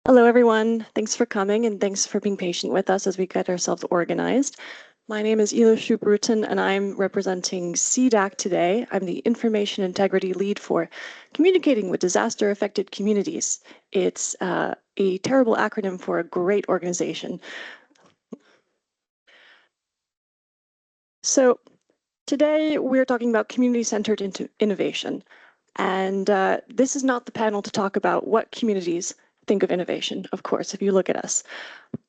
Hello, everyone. Thanks for coming and thanks for being patient with us as we get ourselves organized. My name is Schoop Rutten and I'm representing CDAC today. I'm the Information Integrity Lead for Communicating with Disaster-Affected Communities. It's a terrible acronym for a great organization. So today we're talking about community-centered innovation. And this is not the panel to talk about what communities think of innovation, of course, if you look at us.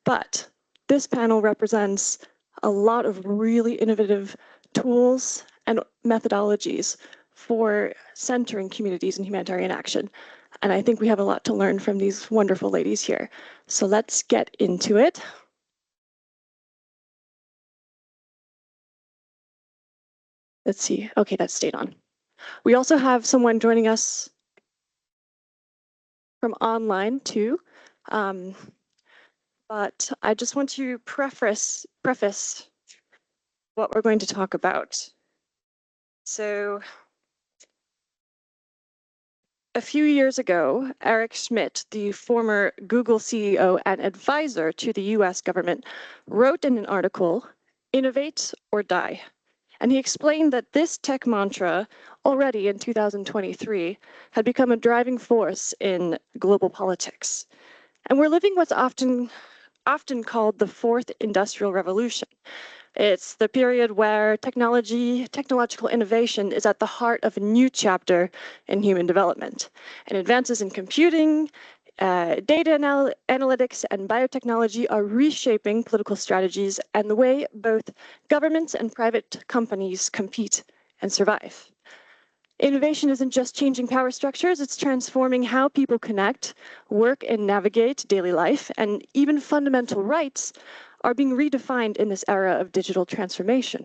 But this panel represents a lot of really innovative tools and methodologies for centering communities in humanitarian action. And I think we have a lot to learn from these wonderful ladies here. So let's get into it. Let's see. Okay, that stayed on. We also have someone joining us from online too. But I just want to preface what we're going to talk about. So a few years ago, Eric Schmidt, the former Google CEO and advisor to the US government, wrote in an article, "Innovate or Die." And he explained that this tech mantra, already in 2023, had become a driving force in global politics. And we're living what's often called the fourth industrial revolution. It's the period where technological innovation is at the heart of a new chapter in human development. And advances in computing, data analytics, and biotechnology are reshaping political strategies and the way both governments and private companies compete and survive. Innovation isn't just changing power structures, it's transforming how people connect, work, and navigate daily life, and even fundamental rights are being redefined in this era of digital transformation.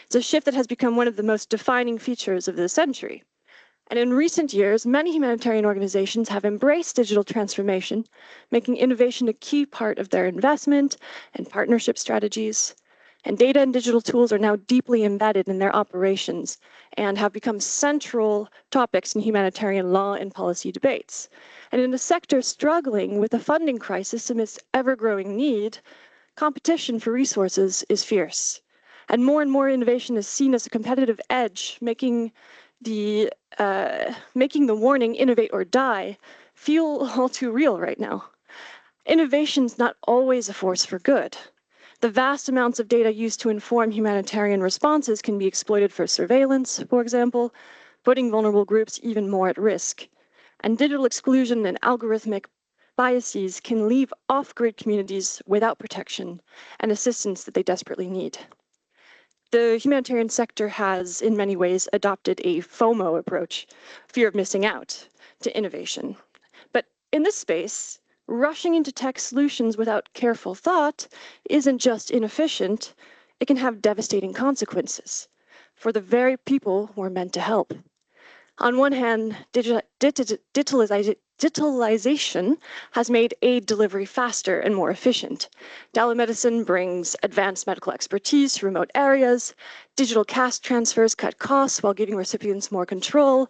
It's a shift that has become one of the most defining features of this century. And in recent years, many humanitarian organizations have embraced digital transformation, making innovation a key part of their investment and partnership strategies. And data and digital tools are now deeply embedded in their operations and have become central topics in humanitarian law and policy debates. And in a sector struggling with a funding crisis amidst ever-growing need, competition for resources is fierce. And more innovation is seen as a competitive edge, making the warning "innovate or die" feel all too real right now. Innovation's not always a force for good. The vast amounts of data used to inform humanitarian responses can be exploited for surveillance, for example, putting vulnerable groups even more at risk. And digital exclusion and algorithmic biases can leave off-grid communities without protection and assistance that they desperately need. The humanitarian sector has, in many ways, adopted a FOMO approach, fear of missing out, to innovation. But in this space, rushing into tech solutions without careful thought isn't just inefficient, it can have devastating consequences for the very people we're meant to help. On one hand, digitalization has made aid delivery faster and more efficient. Telemedicine brings advanced medical expertise to remote areas. Digital cash transfers cut costs while giving recipients more control.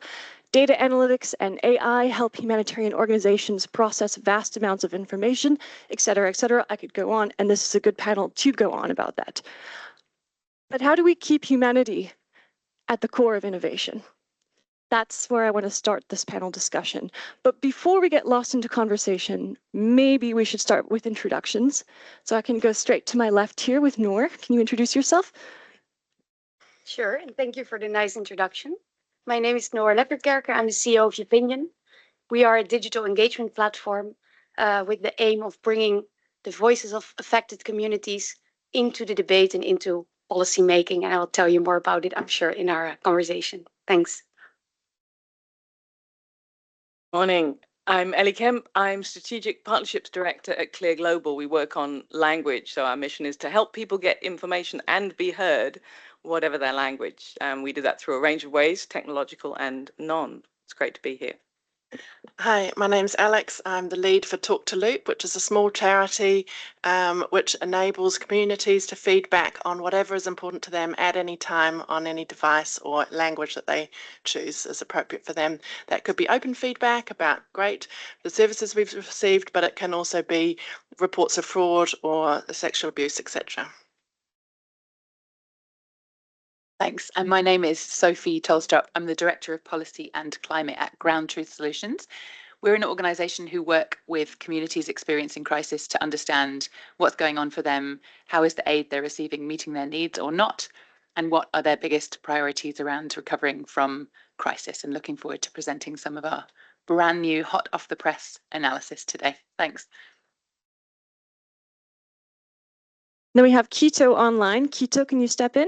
Data analytics and AI help humanitarian organizations process vast amounts of information, et cetera, et cetera. I could go on, and this is a good panel to go on about that. But how do we keep humanity at the core of innovation? That's where I want to start this panel discussion. But before we get lost into conversation, maybe we should start with introductions. So I can go straight to my left here with Noor. Can you introduce yourself? Sure, and thank you for the nice introduction. My name is Noor Lepperkerker. I'm the CEO of Opinion. We are a digital engagement platform with the aim of bringing the voices of affected communities into the debate and into policy making. And I will tell you more about it, I'm sure, in our conversation. Thanks. Morning. I'm Ellie Kemp. I'm Strategic Partnerships Director at Clear Global. We work on language, so our mission is to help people get information and be heard, whatever their language. We do that through a range of ways, technological and non. It's great to be here. Hi, my name's Alex. I'm the lead for Talk to Loop, which is a small charity which enables communities to feedback on whatever is important to them at any time on any device or language that they choose is appropriate for them. That could be open feedback about the services we've received, but it can also be reports of fraud or sexual abuse, etc. Thanks. And my name is Sophie Tholstrup. I'm the Director of Policy and Climate at Ground Truth Solutions. We're an organisation who work with communities experiencing crisis to understand what's going on for them, how is the aid they're receiving meeting their needs or not, and what are their biggest priorities around recovering from crisis, and looking forward to presenting some of our brand new hot off the press analysis today. Thanks. Then we have Keto online. Keto, can you step in?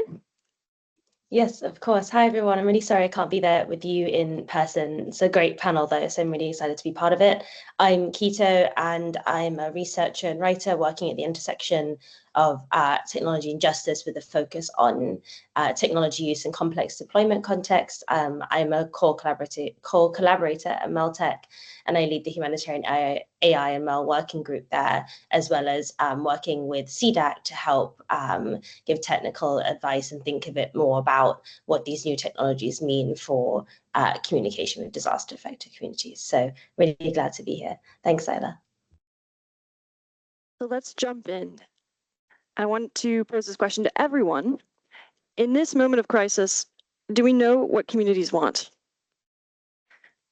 Yes, of course. Hi, everyone. I'm really sorry I can't be there with you in person. It's a great panel, though, so I'm really excited to be part of it. I'm Keto, and I'm a researcher and writer working at the intersection of technology and justice with a focus on technology use in complex deployment context. I'm a core collaborator at Meltech, and I lead the Humanitarian AI and ML working group there, as well as working with CDAC to help give technical advice and think a bit more about what these new technologies mean for communication with disaster-affected communities. So really glad to be here. Thanks, Isla. So let's jump in. I want to pose this question to everyone. In this moment of crisis, do we know what communities want?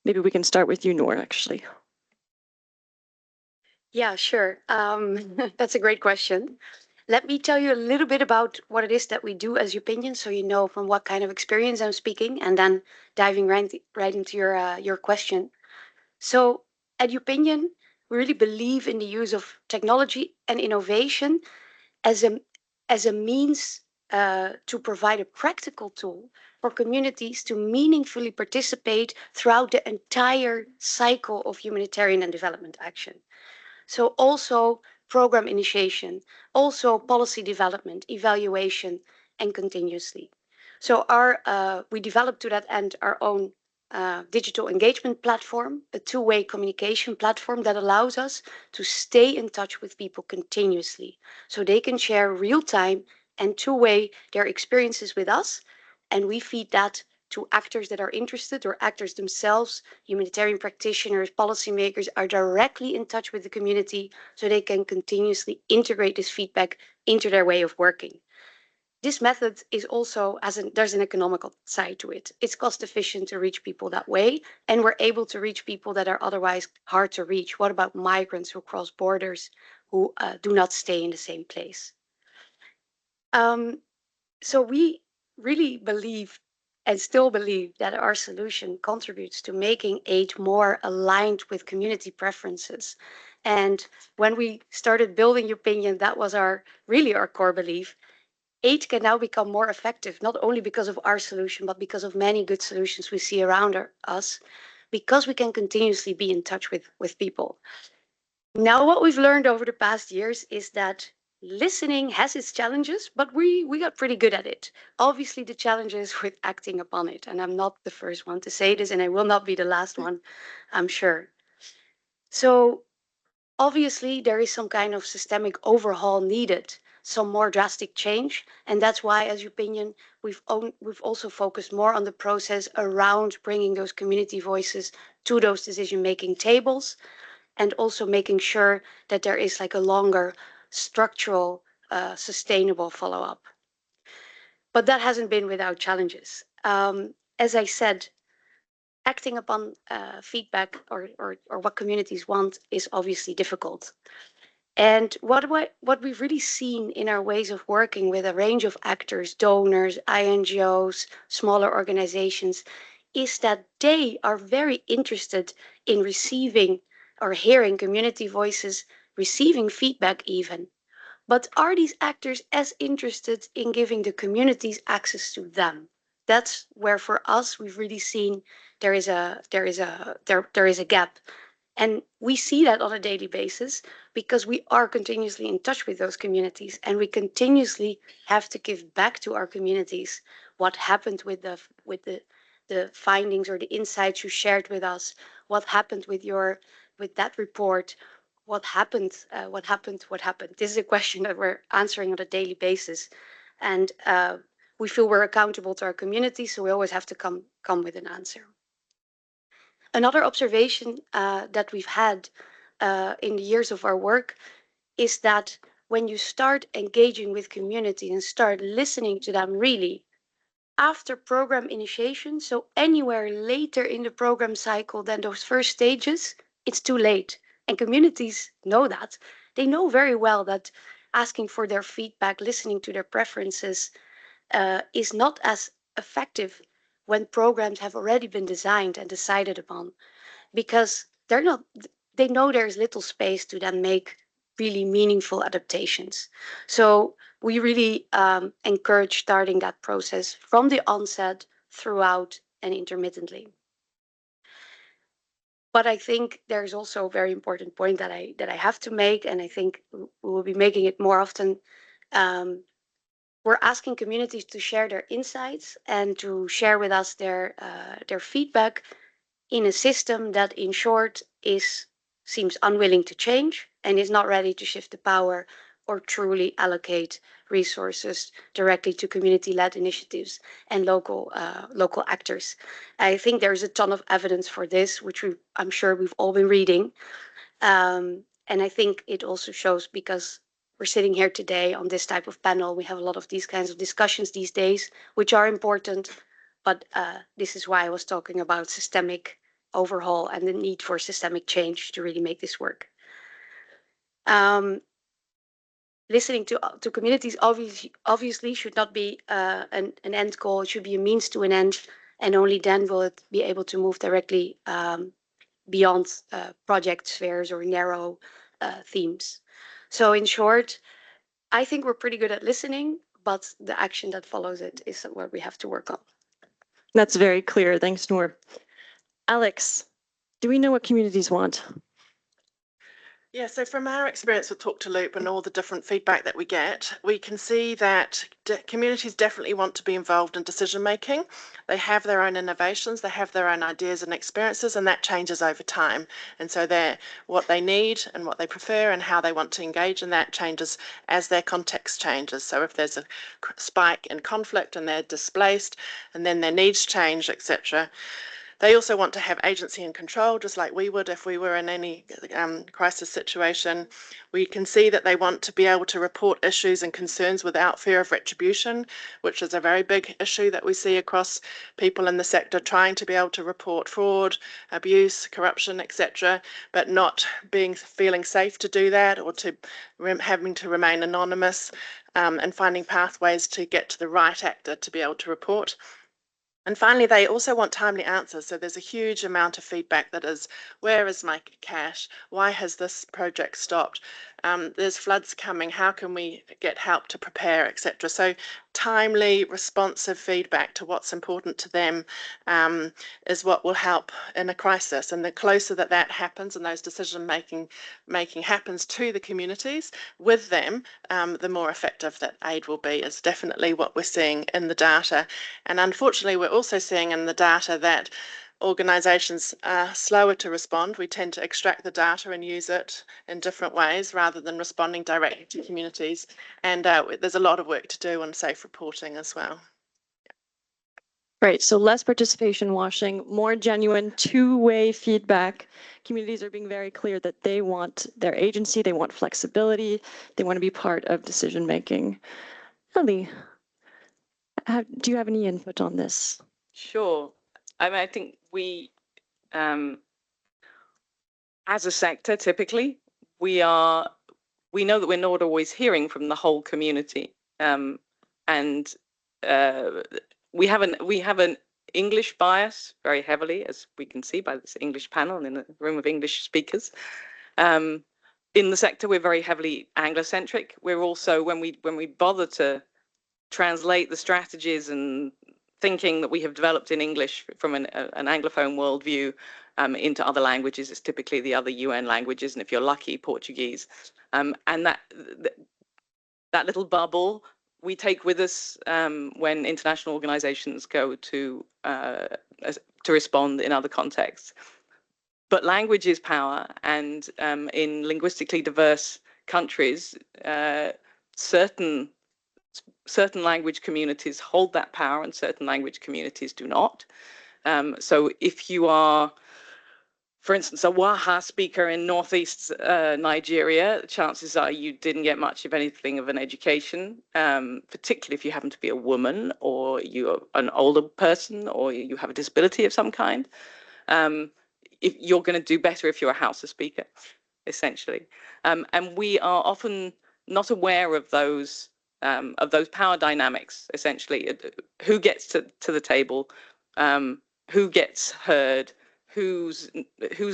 Maybe we can start with you, Noor, actually. Yeah, sure. That's a great question. Let me tell you a little bit about what it is that we do as Upinion, so you know from what kind of experience I'm speaking, and then diving right into your question. So at Upinion, we really believe in the use of technology and innovation as a means to provide a practical tool for communities to meaningfully participate throughout the entire cycle of humanitarian and development action. So also program initiation, also policy development, evaluation, and continuously. So we developed to that end our own digital engagement platform, a two-way communication platform that allows us to stay in touch with people continuously, so they can share real-time and two-way their experiences with us, and we feed that to actors that are interested, or actors themselves, humanitarian practitioners, policymakers, are directly in touch with the community so they can continuously integrate this feedback into their way of working. This method is also, there's an economical side to it. It's cost efficient to reach people that way, and we're able to reach people that are otherwise hard to reach. What about migrants who cross borders, who do not stay in the same place? So we really believe and still believe that our solution contributes to making aid more aligned with community preferences. And when we started building Upinion, that was really our core belief. Aid can now become more effective, not only because of our solution, but because of many good solutions we see around us, because we can continuously be in touch with people. Now, what we've learned over the past years is that listening has its challenges, but we got pretty good at it. Obviously, the challenge is with acting upon it. And I'm not the first one to say this, and I will not be the last one, I'm sure. So obviously, there is some kind of systemic overhaul needed, some more drastic change. And that's why, as Upinion, we've also focused more on the process around bringing those community voices to those decision-making tables, and also making sure that there is like a longer structural, sustainable follow-up. But that hasn't been without challenges. As I said, acting upon feedback or what communities want is obviously difficult. And what we've really seen in our ways of working with a range of actors, donors, INGOs, smaller organizations, is that they are very interested in receiving or hearing community voices, receiving feedback even. But are these actors as interested in giving the communities access to them? That's where, for us, we've really seen there is a gap. And we see that on a daily basis because we are continuously in touch with those communities, and we continuously have to give back to our communities what happened with the the findings or the insights you shared with us, what happened with that report, what happened. This is a question that we're answering on a daily basis, and we feel we're accountable to our community, so we always have to come with an answer. Another observation that we've had in the years of our work is that when you start engaging with community and start listening to them really after program initiation, so anywhere later in the program cycle than those first stages, it's too late. And communities know that. They know very well that asking for their feedback, listening to their preferences is not as effective when programs have already been designed and decided upon, because they know there's little space to then make really meaningful adaptations. So we really encourage starting that process from the onset, throughout, and intermittently. But I think there's also a very important point that I have to make, and I think we will be making it more often. We're asking communities to share their insights and to share with us their feedback in a system that, in short, seems unwilling to change and is not ready to shift the power or truly allocate resources directly to community-led initiatives and local actors. I think there's a ton of evidence for this, which I'm sure we've all been reading. And I think it also shows, because we're sitting here today on this type of panel, we have a lot of these kinds of discussions these days, which are important, but this is why I was talking about systemic overhaul and the need for systemic change to really make this work. Listening to communities obviously should not be an end goal. It should be a means to an end, and only then will it be able to move directly beyond project spheres or narrow themes. So in short, I think we're pretty good at listening, but the action that follows it is where we have to work on. That's very clear. Thanks, Noor. Alex, do we know what communities want? Yeah, so from our experience with Talk to Loop and all the different feedback that we get, we can see that communities definitely want to be involved in decision making. They have their own innovations, they have their own ideas and experiences, and that changes over time. And so what they need and what they prefer and how they want to engage in that changes as their context changes. So if there's a spike in conflict and they're displaced and then their needs change, etc., they also want to have agency and control, just like we would if we were in any crisis situation. We can see that they want to be able to report issues and concerns without fear of retribution, which is a very big issue that we see across people in the sector, trying to be able to report fraud, abuse, corruption, etc., but not feeling safe to do that, or having to remain anonymous, and finding pathways to get to the right actor to be able to report. And finally, they also want timely answers. So there's a huge amount of feedback that is, where is my cash? Why has this project stopped? There's floods coming. How can we get help to prepare, etc.? So timely, responsive feedback to what's important to them is what will help in a crisis. And the closer that happens and those decision making happens to the communities with them, the more effective that aid will be, is definitely what we're seeing in the data. And unfortunately, we're also seeing in the data that organisations are slower to respond. We tend to extract the data and use it in different ways rather than responding directly to communities. And there's a lot of work to do on safe reporting as well. Right, so less participation washing, more genuine two-way feedback. Communities are being very clear that they want their agency, they want flexibility, they want to be part of decision making. Ellie, do you have any input on this? Sure. I mean, I think we, as a sector, typically, we know that we're not always hearing from the whole community, and we have an English bias very heavily, as we can see by this English panel in a room of English speakers. In the sector, we're very heavily Anglocentric. We're also, when we bother to translate the strategies and thinking that we have developed in English from an Anglophone worldview into other languages, it's typically the other UN languages, and if you're lucky, Portuguese. And that little bubble we take with us when international organizations go to respond in other contexts. But language is power, and in linguistically diverse countries, certain language communities hold that power and certain language communities do not. So if you are, for instance, a Waha speaker in northeast Nigeria, chances are you didn't get much of anything of an education, particularly if you happen to be a woman or you're an older person or you have a disability of some kind. If you're going to do better if you're a Hausa speaker, essentially. And we are often not aware of those power dynamics, essentially. Who gets to the table, who gets heard, who's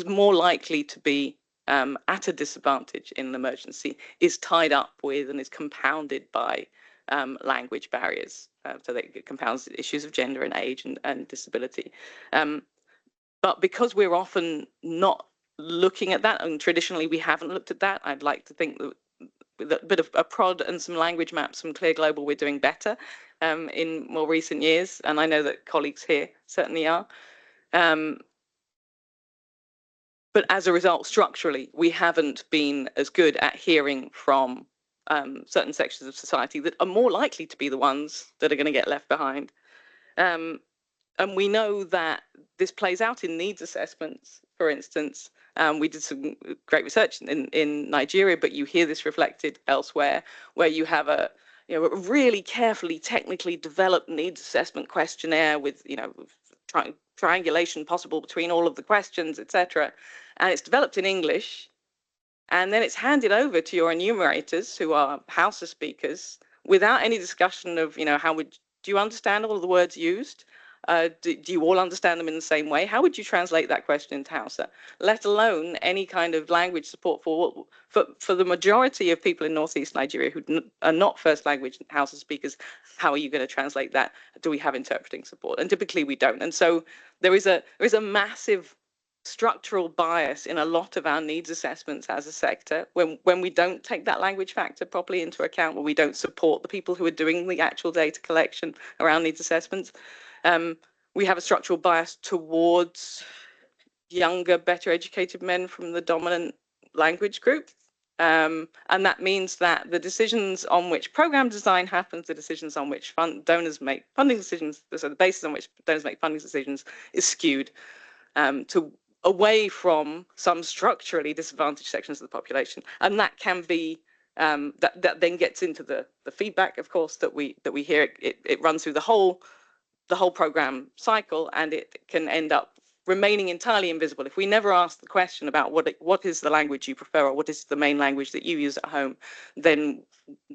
more likely to be at a disadvantage in an emergency is tied up with and is compounded by language barriers. So that it compounds issues of gender and age and disability. But because we're often not looking at that, and traditionally we haven't looked at that, I'd like to think that with a bit of a prod and some language maps from Clear Global, we're doing better in more recent years. And I know that colleagues here certainly are. But as a result, structurally, we haven't been as good at hearing from certain sections of society that are more likely to be the ones that are going to get left behind. And we know that this plays out in needs assessments, for instance. We did some great research in Nigeria, but you hear this reflected elsewhere, where you have a really carefully, technically developed needs assessment questionnaire with triangulation possible between all of the questions, etc. And it's developed in English, and then it's handed over to your enumerators, who are Hausa speakers, without any discussion of do you understand all of the words used? Do you all understand them in the same way? How would you translate that question into Hausa? Let alone any kind of language support for the majority of people in northeast Nigeria who are not first language Hausa speakers. How are you going to translate that? Do we have interpreting support? And typically we don't. And so there is a massive structural bias in a lot of our needs assessments as a sector when we don't take that language factor properly into account, when we don't support the people who are doing the actual data collection around needs assessments. We have a structural bias towards younger, better educated men from the dominant language group. And that means that the decisions on which program design happens, the decisions on which donors make funding decisions, so the basis on which donors make funding decisions is skewed away from some structurally disadvantaged sections of the population. And that can be that then gets into the feedback, of course, that we hear. It runs through the whole program cycle, and it can end up remaining entirely invisible. If we never ask the question about what is the language you prefer, or what is the main language that you use at home, then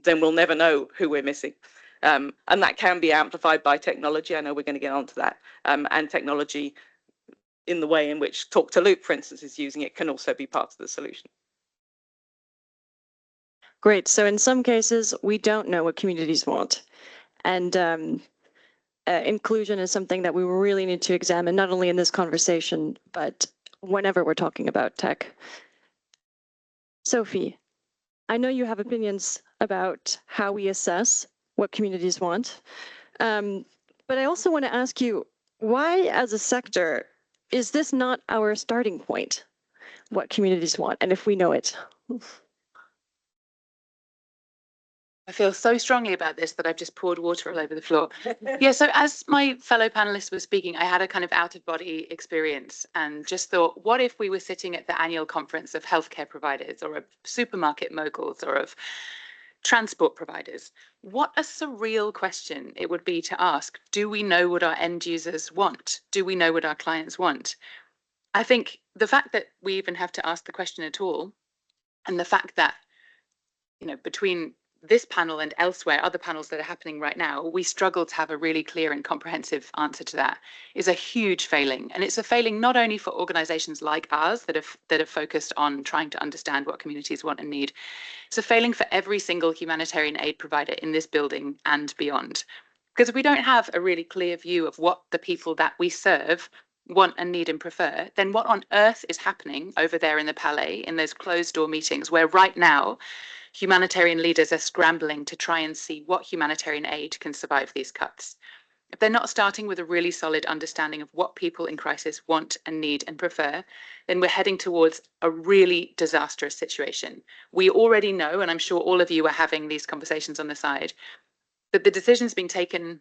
we'll never know who we're missing. And that can be amplified by technology. I know we're going to get onto that. And technology, in the way in which Talk to Loop, for instance, is using it, can also be part of the solution. Great. So in some cases, we don't know what communities want. And inclusion is something that we really need to examine, not only in this conversation, but whenever we're talking about tech. Sophie, I know you have opinions about how we assess what communities want, but I also want to ask you, why as a sector is this not our starting point, what communities want, and if we know it? I feel so strongly about this that I've just poured water all over the floor. Yeah, so as my fellow panelists were speaking, I had a kind of out-of-body experience and just thought, what if we were sitting at the annual conference of healthcare providers or of supermarket moguls or of transport providers? What a surreal question it would be to ask. Do we know what our end users want? Do we know what our clients want? I think the fact that we even have to ask the question at all, and the fact that, between this panel and elsewhere, other panels that are happening right now, we struggle to have a really clear and comprehensive answer to that, is a huge failing. And it's a failing not only for organizations like ours that are focused on trying to understand what communities want and need. It's a failing for every single humanitarian aid provider in this building and beyond. Because if we don't have a really clear view of what the people that we serve want and need and prefer, then what on earth is happening over there in the Palais, in those closed door meetings where right now humanitarian leaders are scrambling to try and see what humanitarian aid can survive these cuts. If they're not starting with a really solid understanding of what people in crisis want and need and prefer, then we're heading towards a really disastrous situation. We already know, and I'm sure all of you are having these conversations on the side, that the decisions being taken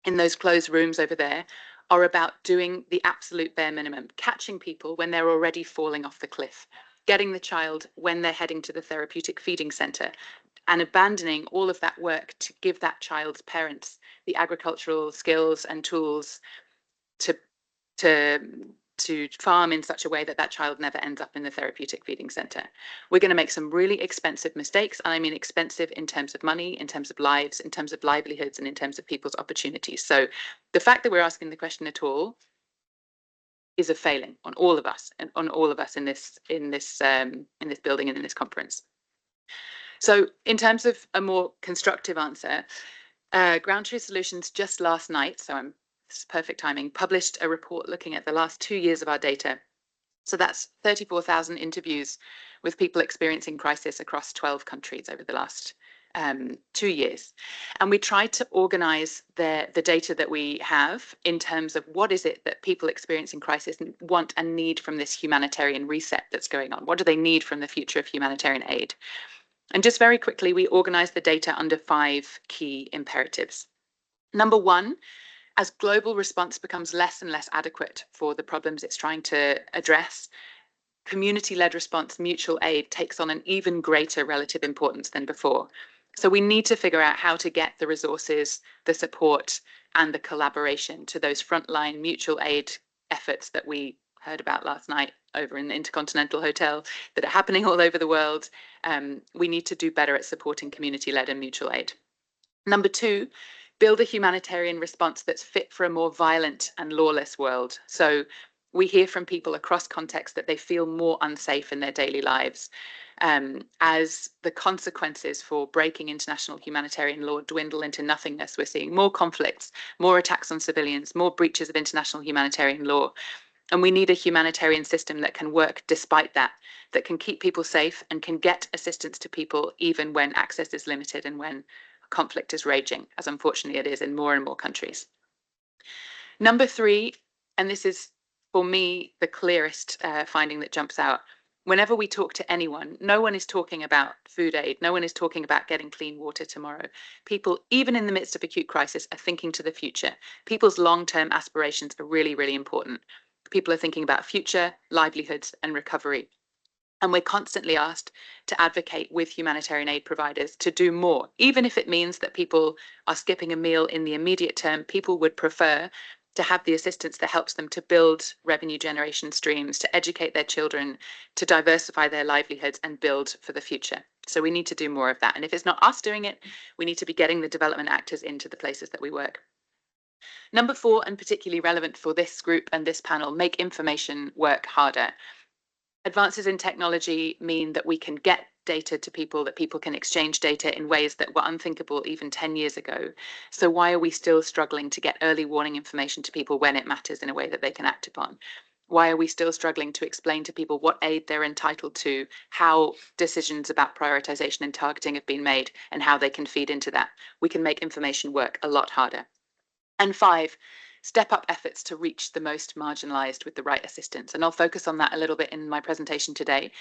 in those closed rooms over there are about doing the absolute bare minimum, catching people when they're already falling off the cliff, getting the child when they're heading to the therapeutic feeding center, and abandoning all of that work to give that child's parents the agricultural skills and tools to farm in such a way that that child never ends up in the therapeutic feeding center. We're going to make some really expensive mistakes, and I mean expensive in terms of money, in terms of lives, in terms of livelihoods, and in terms of people's opportunities. So the fact that we're asking the question at all is a failing on all of us, and on all of us in this building and in this conference. So in terms of a more constructive answer, Ground Truth Solutions just last night, so this is perfect timing, published a report looking at the last 2 years of our data. So that's 34,000 interviews with people experiencing crisis across 12 countries over the last 2 years. And we tried to organize the data that we have in terms of what is it that people experiencing crisis want and need from this humanitarian reset that's going on? What do they need from the future of humanitarian aid? And just very quickly, we organized the data under 5 key imperatives. Number 1, as global response becomes less and less adequate for the problems it's trying to address, community-led response, mutual aid, takes on an even greater relative importance than before. So we need to figure out how to get the resources, the support, and the collaboration to those frontline mutual aid efforts that we heard about last night over in the Intercontinental Hotel that are happening all over the world. We need to do better at supporting community-led and mutual aid. Number 2, build a humanitarian response that's fit for a more violent and lawless world. So we hear from people across contexts that they feel more unsafe in their daily lives. As the consequences for breaking international humanitarian law dwindle into nothingness, we're seeing more conflicts, more attacks on civilians, more breaches of international humanitarian law. And we need a humanitarian system that can work despite that, that can keep people safe and can get assistance to people even when access is limited and when conflict is raging, as unfortunately it is in more and more countries. Number 3, and this is for me the clearest finding that jumps out, whenever we talk to anyone, no one is talking about food aid, no one is talking about getting clean water tomorrow. People, even in the midst of acute crisis, are thinking to the future. People's long-term aspirations are really, really important. People are thinking about future, livelihoods, and recovery. And we're constantly asked to advocate with humanitarian aid providers to do more, even if it means that people are skipping a meal in the immediate term. People would prefer to have the assistance that helps them to build revenue generation streams, to educate their children, to diversify their livelihoods and build for the future. So we need to do more of that. And if it's not us doing it, we need to be getting the development actors into the places that we work. Number 4, and particularly relevant for this group and this panel, make information work harder. Advances in technology mean that we can get data to people, that people can exchange data in ways that were unthinkable even 10 years ago. So why are we still struggling to get early warning information to people when it matters in a way that they can act upon? Why are we still struggling to explain to people what aid they're entitled to, how decisions about prioritization and targeting have been made, and how they can feed into that? We can make information work a lot harder. And 5, step up efforts to reach the most marginalized with the right assistance. And I'll focus on that a little bit in my presentation today.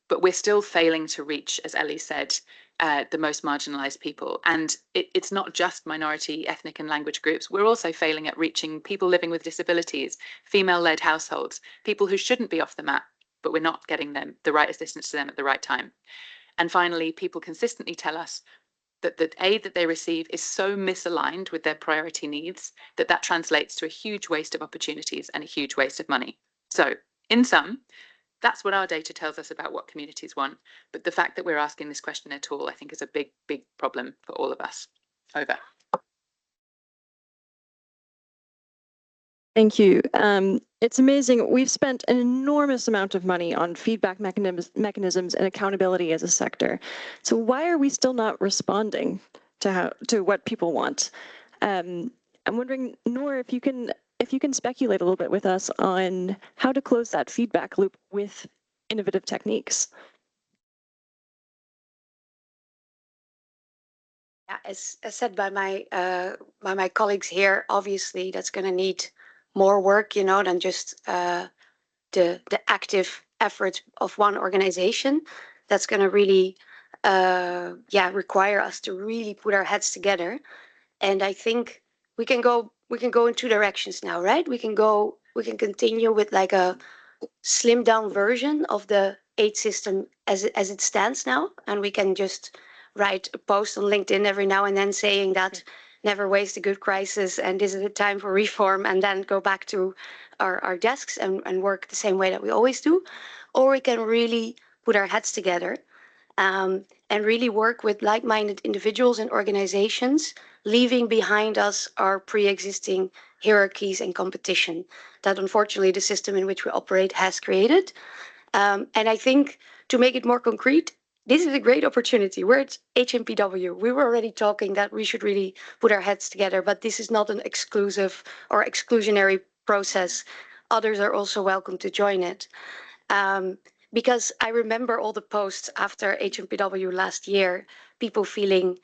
But we're still failing to reach, as Ellie said, the most marginalized people. And it's not just minority, ethnic and language groups. We're also failing at reaching people living with disabilities, female-led households, people who shouldn't be off the map, but we're not getting them the right assistance to them at the right time. And finally, people consistently tell us that the aid that they receive is so misaligned with their priority needs that that translates to a huge waste of opportunities and a huge waste of money. So in sum, that's what our data tells us about what communities want. But the fact that we're asking this question at all, I think, is a big, big problem for all of us. Over. Thank you. It's amazing. We've spent an enormous amount of money on feedback mechanisms and accountability as a sector. So why are we still not responding to what people want? I'm wondering, Noor, if you can speculate a little bit with us on how to close that feedback loop with innovative techniques. As said by my colleagues here, obviously that's going to need more work, you know, than just the active efforts of one organization. That's going to really require us to really put our heads together. And I think we can go in two directions now, right? We can continue with like a slimmed down version of the aid system as it stands now, and we can just write a post on LinkedIn every now and then saying that never waste a good crisis and this is the time for reform, and then go back to our desks and work the same way that we always do. Or we can really put our heads together and really work with like-minded individuals and organizations, leaving behind us our pre-existing hierarchies and competition that unfortunately the system in which we operate has created. And I think to make it more concrete, this is a great opportunity. We're at HNPW. We were already talking that we should really put our heads together, but this is not an exclusive or exclusionary process. Others are also welcome to join it. Because I remember all the posts after HNPW last year, people feeling,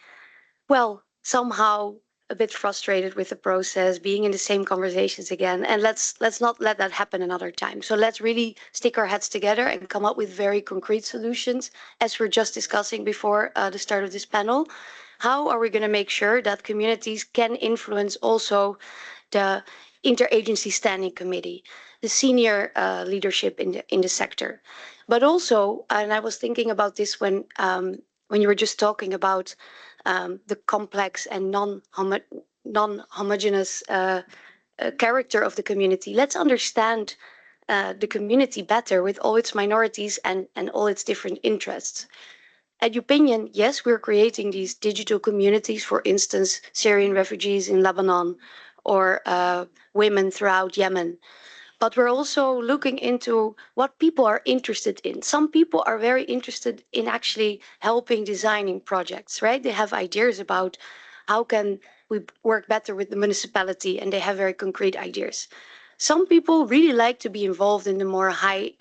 well, somehow a bit frustrated with the process, being in the same conversations again. And let's not let that happen another time. So let's really stick our heads together and come up with very concrete solutions, as we're just discussing before the start of this panel. How are we going to make sure that communities can influence also the interagency standing committee, the senior leadership in the sector? But also, and I was thinking about this when you were just talking about the complex and non-homogeneous character of the community. Let's understand the community better with all its minorities and all its different interests. At Upinion, yes, we're creating these digital communities, for instance, Syrian refugees in Lebanon or women throughout Yemen. But we're also looking into what people are interested in. Some people are very interested in actually helping designing projects, right? They have ideas about how can we work better with the municipality, and they have very concrete ideas. Some people really like to be involved in the more high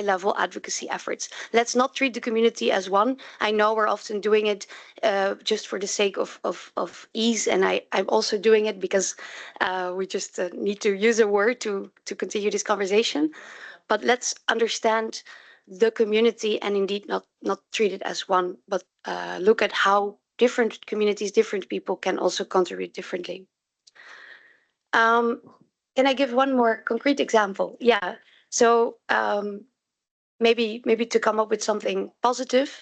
level advocacy efforts. Let's not treat the community as one. I know we're often doing it just for the sake of ease, and I'm also doing it because we just need to use a word to continue this conversation. But let's understand the community and indeed not treat it as one, but look at how different communities, different people can also contribute differently. Can I give one more concrete example? Yeah. So maybe to come up with something positive,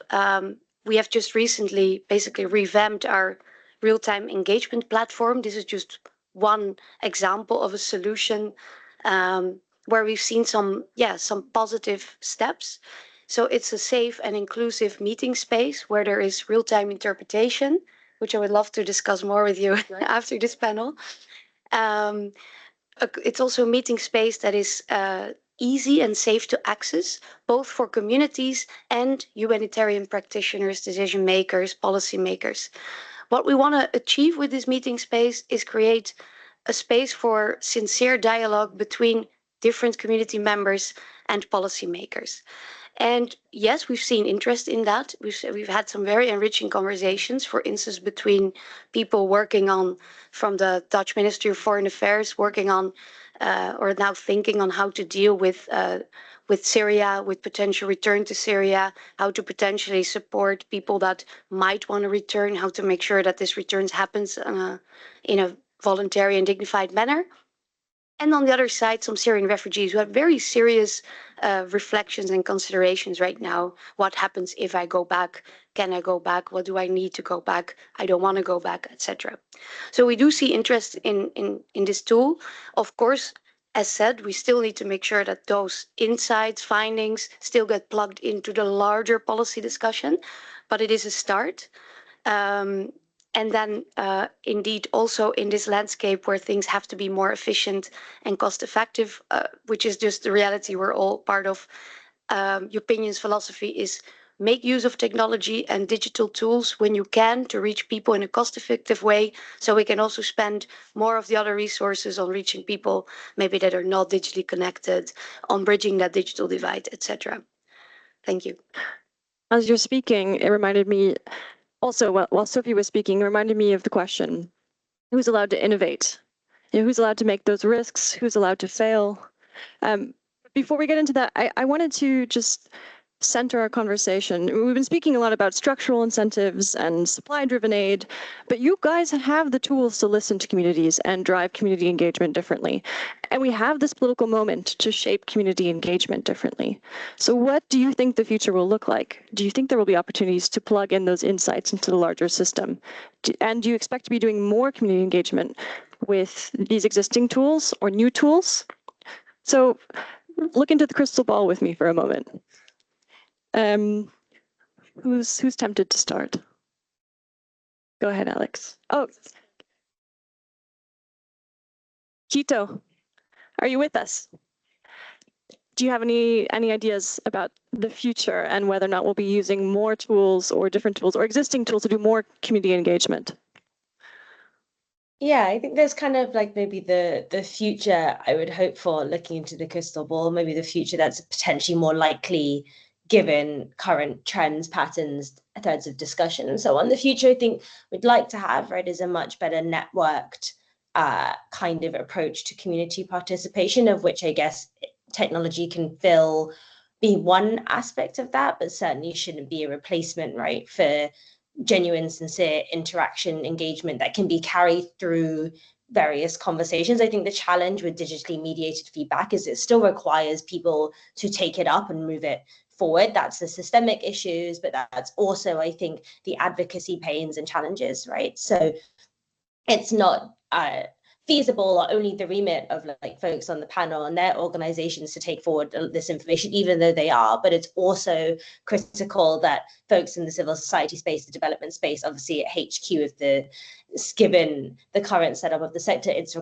we have just recently basically revamped our real-time engagement platform. This is just one example of a solution where we've seen some positive steps. So it's a safe and inclusive meeting space where there is real-time interpretation, which I would love to discuss more with you after this panel. It's also a meeting space that is easy and safe to access, both for communities and humanitarian practitioners, decision makers, policy makers. What we want to achieve with this meeting space is create a space for sincere dialogue between different community members and policymakers. And yes, we've seen interest in that. We've had some very enriching conversations, for instance, between people working on, from the Dutch Ministry of Foreign Affairs, working on or now thinking on how to deal with Syria, with potential return to Syria, how to potentially support people that might want to return, how to make sure that this returns happens in a voluntary and dignified manner. And on the other side, some Syrian refugees who have very serious reflections and considerations right now. What happens if I go back? Can I go back? What do I need to go back? I don't want to go back, etc. So we do see interest in this tool. Of course, as said, we still need to make sure that those insights, findings still get plugged into the larger policy discussion, but it is a start. And then indeed also in this landscape where things have to be more efficient and cost effective, which is just the reality we're all part of, Upinion's philosophy is make use of technology and digital tools when you can to reach people in a cost effective way, so we can also spend more of the other resources on reaching people maybe that are not digitally connected, on bridging that digital divide, etc. Thank you. As you're speaking, it reminded me also, while Sophie was speaking, it reminded me of the question, who's allowed to innovate? Who's allowed to make those risks? Who's allowed to fail? Before we get into that, I wanted to just center our conversation. We've been speaking a lot about structural incentives and supply-driven aid, but you guys have the tools to listen to communities and drive community engagement differently. And we have this political moment to shape community engagement differently. So what do you think the future will look like? Do you think there will be opportunities to plug in those insights into the larger system? And do you expect to be doing more community engagement with these existing tools or new tools? So look into the crystal ball with me for a moment. Who's tempted to start? Go ahead, Alex. Oh, Quito, are you with us? Do you have any ideas about the future and whether or not we'll be using more tools or different tools or existing tools to do more community engagement? Yeah, I think there's kind of like maybe the future I would hope for, looking into the crystal ball, maybe the future that's potentially more likely given current trends, patterns, threads of discussion, and so on. The future I think we'd like to have, right, is a much better networked kind of approach to community participation, of which I guess technology can be one aspect of that, but certainly shouldn't be a replacement, right, for genuine, sincere interaction, engagement that can be carried through various conversations. I think the challenge with digitally mediated feedback is it still requires people to take it up and move it forward. That's the systemic issues, but that's also, I think, the advocacy pains and challenges, right? So it's not feasible or only the remit of like folks on the panel and their organizations to take forward this information, even though they are, but it's also critical that folks in the civil society space, the development space, obviously at HQ of given the current setup of the sector, it's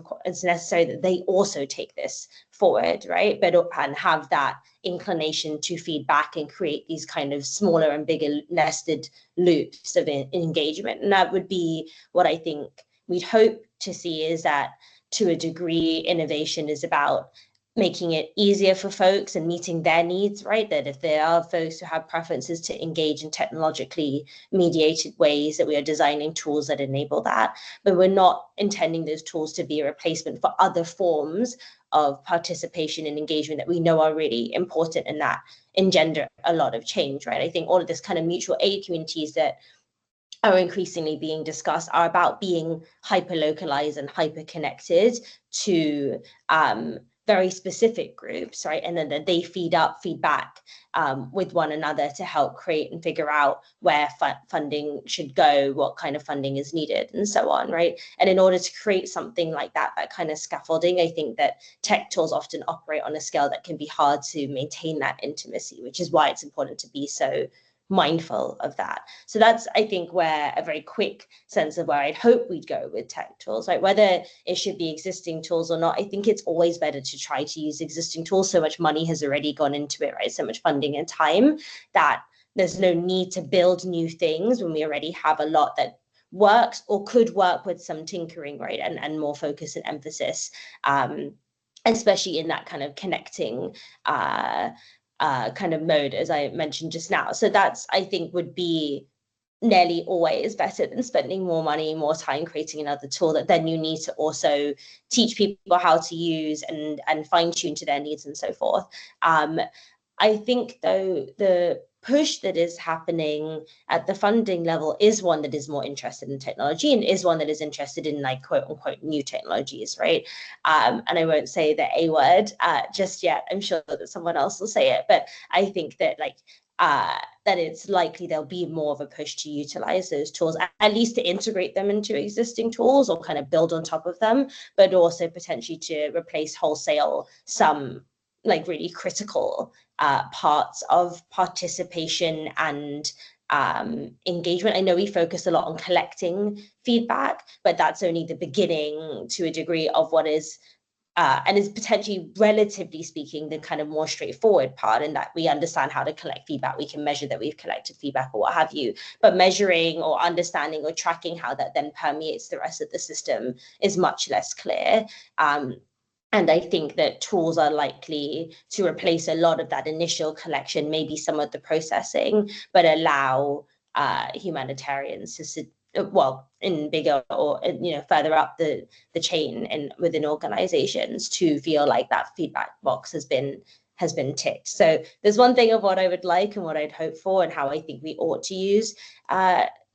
necessary that they also take this forward, right? And have that inclination to feedback and create these kind of smaller and bigger nested loops of engagement. And that would be what I think we'd hope to see, is that to a degree, innovation is about making it easier for folks and meeting their needs, right? That if there are folks who have preferences to engage in technologically mediated ways, that we are designing tools that enable that. But we're not intending those tools to be a replacement for other forms of participation and engagement that we know are really important and that engender a lot of change, right? I think all of this kind of mutual aid communities that are increasingly being discussed are about being hyper-localized and hyper-connected to very specific groups, right? And then they feedback with one another to help create and figure out where funding should go, what kind of funding is needed, and so on, right? And in order to create something like that kind of scaffolding, I think that tech tools often operate on a scale that can be hard to maintain that intimacy, which is why it's important to be so mindful of that. So that's, I think, where a very quick sense of where I'd hope we'd go with tech tools, right? Whether it should be existing tools or not, I think it's always better to try to use existing tools. So much money has already gone into it, right? So much funding and time that there's no need to build new things when we already have a lot that works or could work with some tinkering, right? And more focus and emphasis, especially in that kind of connecting kind of mode, as I mentioned just now. So that's, I think, would be nearly always better than spending more money, more time creating another tool that then you need to also teach people how to use and fine tune to their needs and so forth. I think, though, the push that is happening at the funding level is one that is more interested in technology and is one that is interested in, like, quote unquote new technologies, right? And I won't say the A word just yet. I'm sure that someone else will say it, but I think that that it's likely there'll be more of a push to utilize those tools, at least to integrate them into existing tools or kind of build on top of them, but also potentially to replace wholesale some like really critical parts of participation and engagement. I know we focus a lot on collecting feedback, but that's only the beginning to a degree of what is and is potentially, relatively speaking, the kind of more straightforward part, in that we understand how to collect feedback. We can measure that we've collected feedback or what have you, but measuring or understanding or tracking how that then permeates the rest of the system is much less clear. And I think that tools are likely to replace a lot of that initial collection, maybe some of the processing, but allow humanitarians to well, in bigger or further up the chain and within organizations to feel like that feedback box has been ticked. So there's one thing of what I would like and what I'd hope for and how I think we ought to use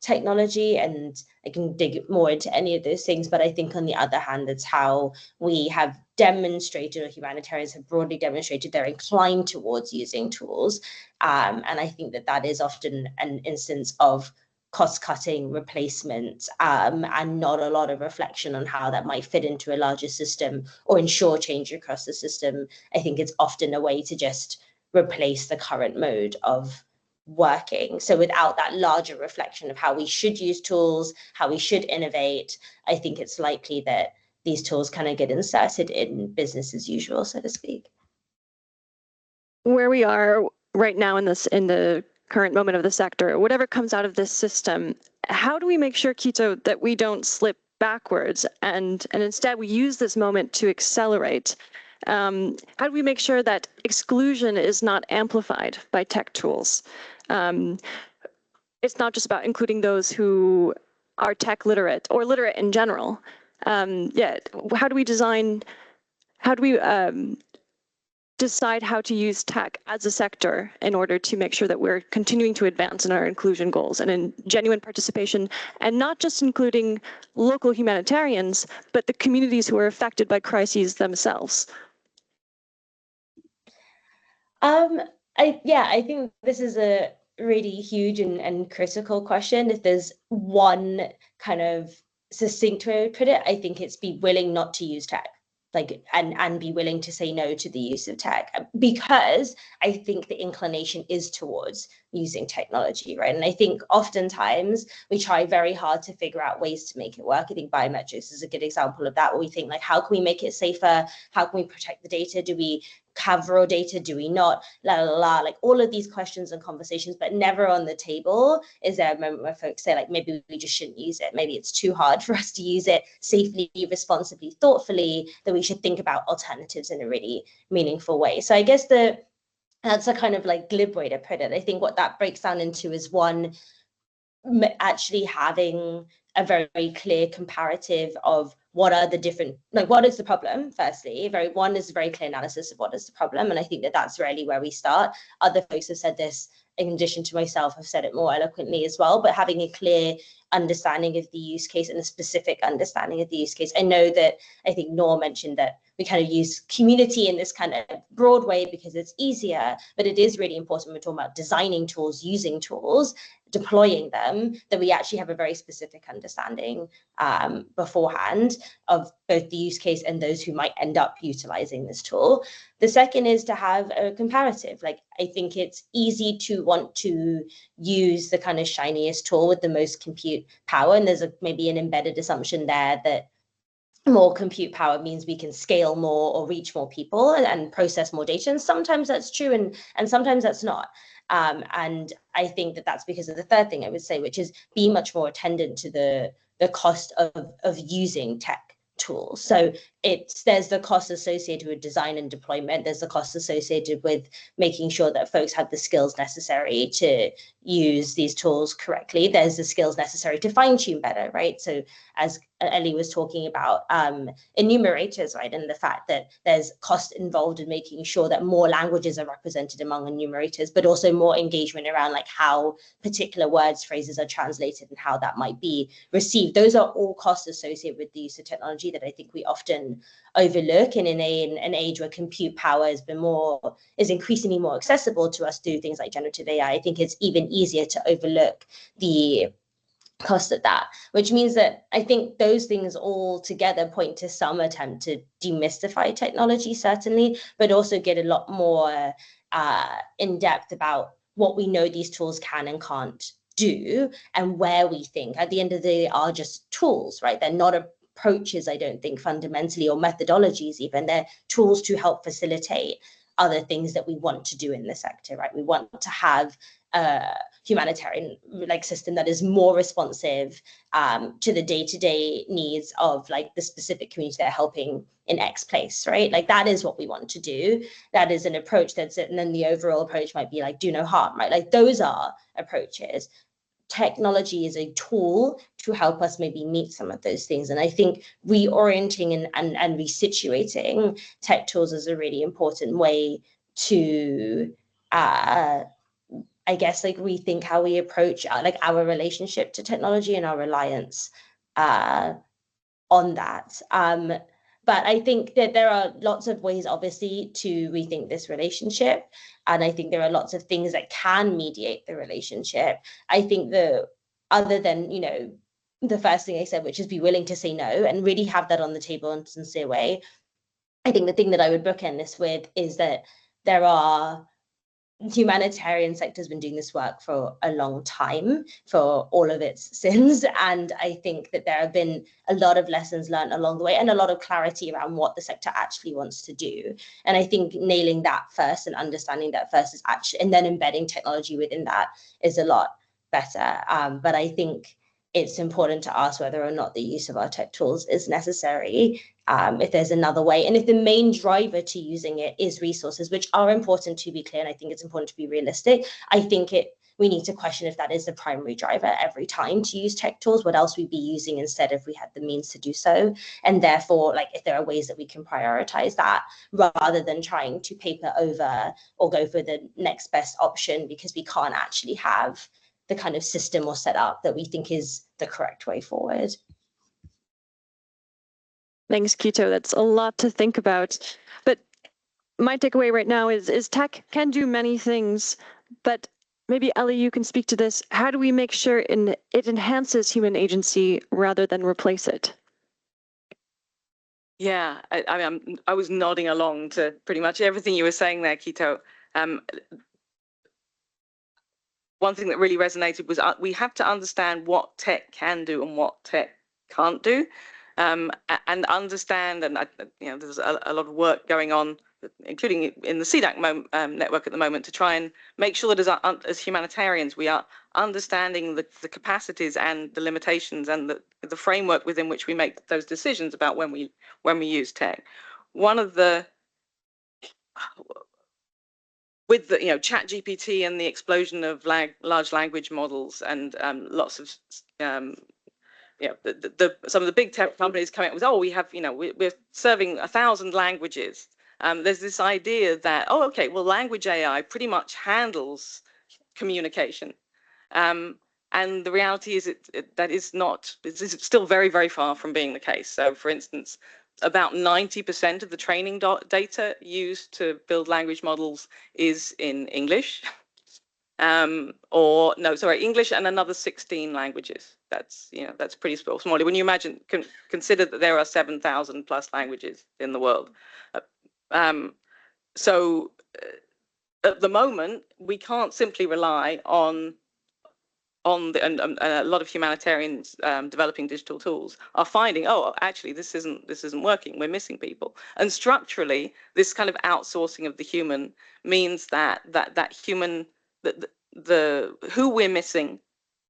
technology, and I can dig more into any of those things. But I think on the other hand, it's how we have demonstrated, or humanitarians have broadly demonstrated, they're inclined towards using tools. And I think that is often an instance of cost-cutting, replacement, and not a lot of reflection on how that might fit into a larger system or ensure change across the system. I think it's often a way to just replace the current mode of working. So without that larger reflection of how we should use tools, how we should innovate, I think it's likely that these tools kind of get inserted in business as usual, so to speak. Where we are right now in the current moment of the sector, whatever comes out of this system, how do we make sure, Quito, that we don't slip backwards and instead we use this moment to accelerate? How do we make sure that exclusion is not amplified by tech tools? It's not just about including those who are tech literate or literate in general. How do we decide how to use tech as a sector in order to make sure that we're continuing to advance in our inclusion goals and in genuine participation, and not just including local humanitarians, but the communities who are affected by crises themselves? I think this is a really huge and critical question. If there's one kind of succinct way to put it, I think it's be willing not to use tech, and be willing to say no to the use of tech, because I think the inclination is towards using technology, right? And I think oftentimes we try very hard to figure out ways to make it work. I think biometrics is a good example of that, where we think like, how can we make it safer? How can we protect the data? Do we have raw data? Do we not? Like all of these questions and conversations, but never on the table is there a moment where folks say like, maybe we just shouldn't use it. Maybe it's too hard for us to use it safely, responsibly, thoughtfully, that we should think about alternatives in a really meaningful way. So I guess that's a kind of like glib way to put it. I think what that breaks down into is one, actually having a very clear comparative of what are the different, like what is the problem, firstly. One is a very clear analysis of what is the problem, and I think that's really where we start. Other folks have said this, in addition to myself, have said it more eloquently as well, but having a clear understanding of the use case and a specific understanding of the use case. I know that, I think Noor mentioned that we kind of use community in this kind of broad way because it's easier, but it is really important when we're talking about designing tools, using tools, deploying them, that we actually have a very specific understanding beforehand of both the use case and those who might end up utilizing this tool. The second is to have a comparative. Like, I think it's easy to want to use the kind of shiniest tool with the most compute power, and there's maybe an embedded assumption there that more compute power means we can scale more or reach more people and process more data. And sometimes that's true, and sometimes that's not. And I think that's because of the third thing I would say, which is be much more attendant to the cost of using tech tools. So there's the cost associated with design and deployment. There's the cost associated with making sure that folks have the skills necessary to use these tools correctly. There's the skills necessary to fine tune better, right? So as Ellie was talking about enumerators, right? And the fact that there's cost involved in making sure that more languages are represented among enumerators, but also more engagement around like how particular words, phrases are translated and how that might be received. Those are all costs associated with the use of technology that I think we often overlook. And in an age where compute power is increasingly more accessible to us through things like generative AI, I think it's even easier to overlook the cost of that, which means that I think those things all together point to some attempt to demystify technology, certainly, but also get a lot more in depth about what we know these tools can and can't do, and where we think at the end of the day are just tools, right? They're not approaches, I don't think, fundamentally, or methodologies even. They're tools to help facilitate other things that we want to do in the sector, right? We want to have a humanitarian system that is more responsive to the day-to-day needs of like the specific community they're helping in X place, right? Like that is what we want to do. That is an approach and then the overall approach might be like do no harm, right? Like those are approaches. technology is a tool to help us maybe meet some of those things. And I think reorienting and resituating tech tools is a really important way to, I guess, like rethink how we approach like our relationship to technology and our reliance on that. But I think that there are lots of ways, obviously, to rethink this relationship. And I think there are lots of things that can mediate the relationship. I think that other than, you know, the first thing I said, which is be willing to say no and really have that on the table in a sincere way. I think the thing that I would bookend this with is that there are humanitarian sector has been doing this work for a long time, for all of its sins. And I think that there have been a lot of lessons learned along the way and a lot of clarity around what the sector actually wants to do. And I think nailing that first and understanding that first is actually, and then embedding technology within that is a lot better. But I think it's important to ask whether or not the use of our tech tools is necessary, if there's another way. And if the main driver to using it is resources, which are important, to be clear, and I think it's important to be realistic, I think we need to question if that is the primary driver every time to use tech tools, what else we'd be using instead if we had the means to do so. And therefore, like, if there are ways that we can prioritize that rather than trying to paper over or go for the next best option because we can't actually have the kind of system or setup that we think is the correct way forward. Thanks, Kito. That's a lot to think about. But my takeaway right now is tech can do many things, but maybe Ellie, you can speak to this. How do we make sure it enhances human agency rather than replace it? Yeah, I mean, I was nodding along to pretty much everything you were saying there, Kito. One thing that really resonated was we have to understand what tech can do and what tech can't do, and understand, and you know, there's a lot of work going on, including in the CDAC network at the moment, to try and make sure that as humanitarians we are understanding the capacities and the limitations and the framework within which we make those decisions about when we use tech. One of the with the ChatGPT and the explosion of large language models and lots of some of the big tech companies coming up with, oh, we have, we're serving 1,000 languages. There's this idea that, oh, okay, well, language AI pretty much handles communication. And the reality is that is not, it's still very, very far from being the case. So, for instance, about 90% of the training data used to build language models is in English, English and another 16 languages. That's pretty small. When you consider that there are 7,000 plus languages in the world. So at the moment, we can't simply rely on a lot of humanitarians developing digital tools are finding, oh, actually, this isn't working. We're missing people. And structurally, this kind of outsourcing of the human means that human, who we're missing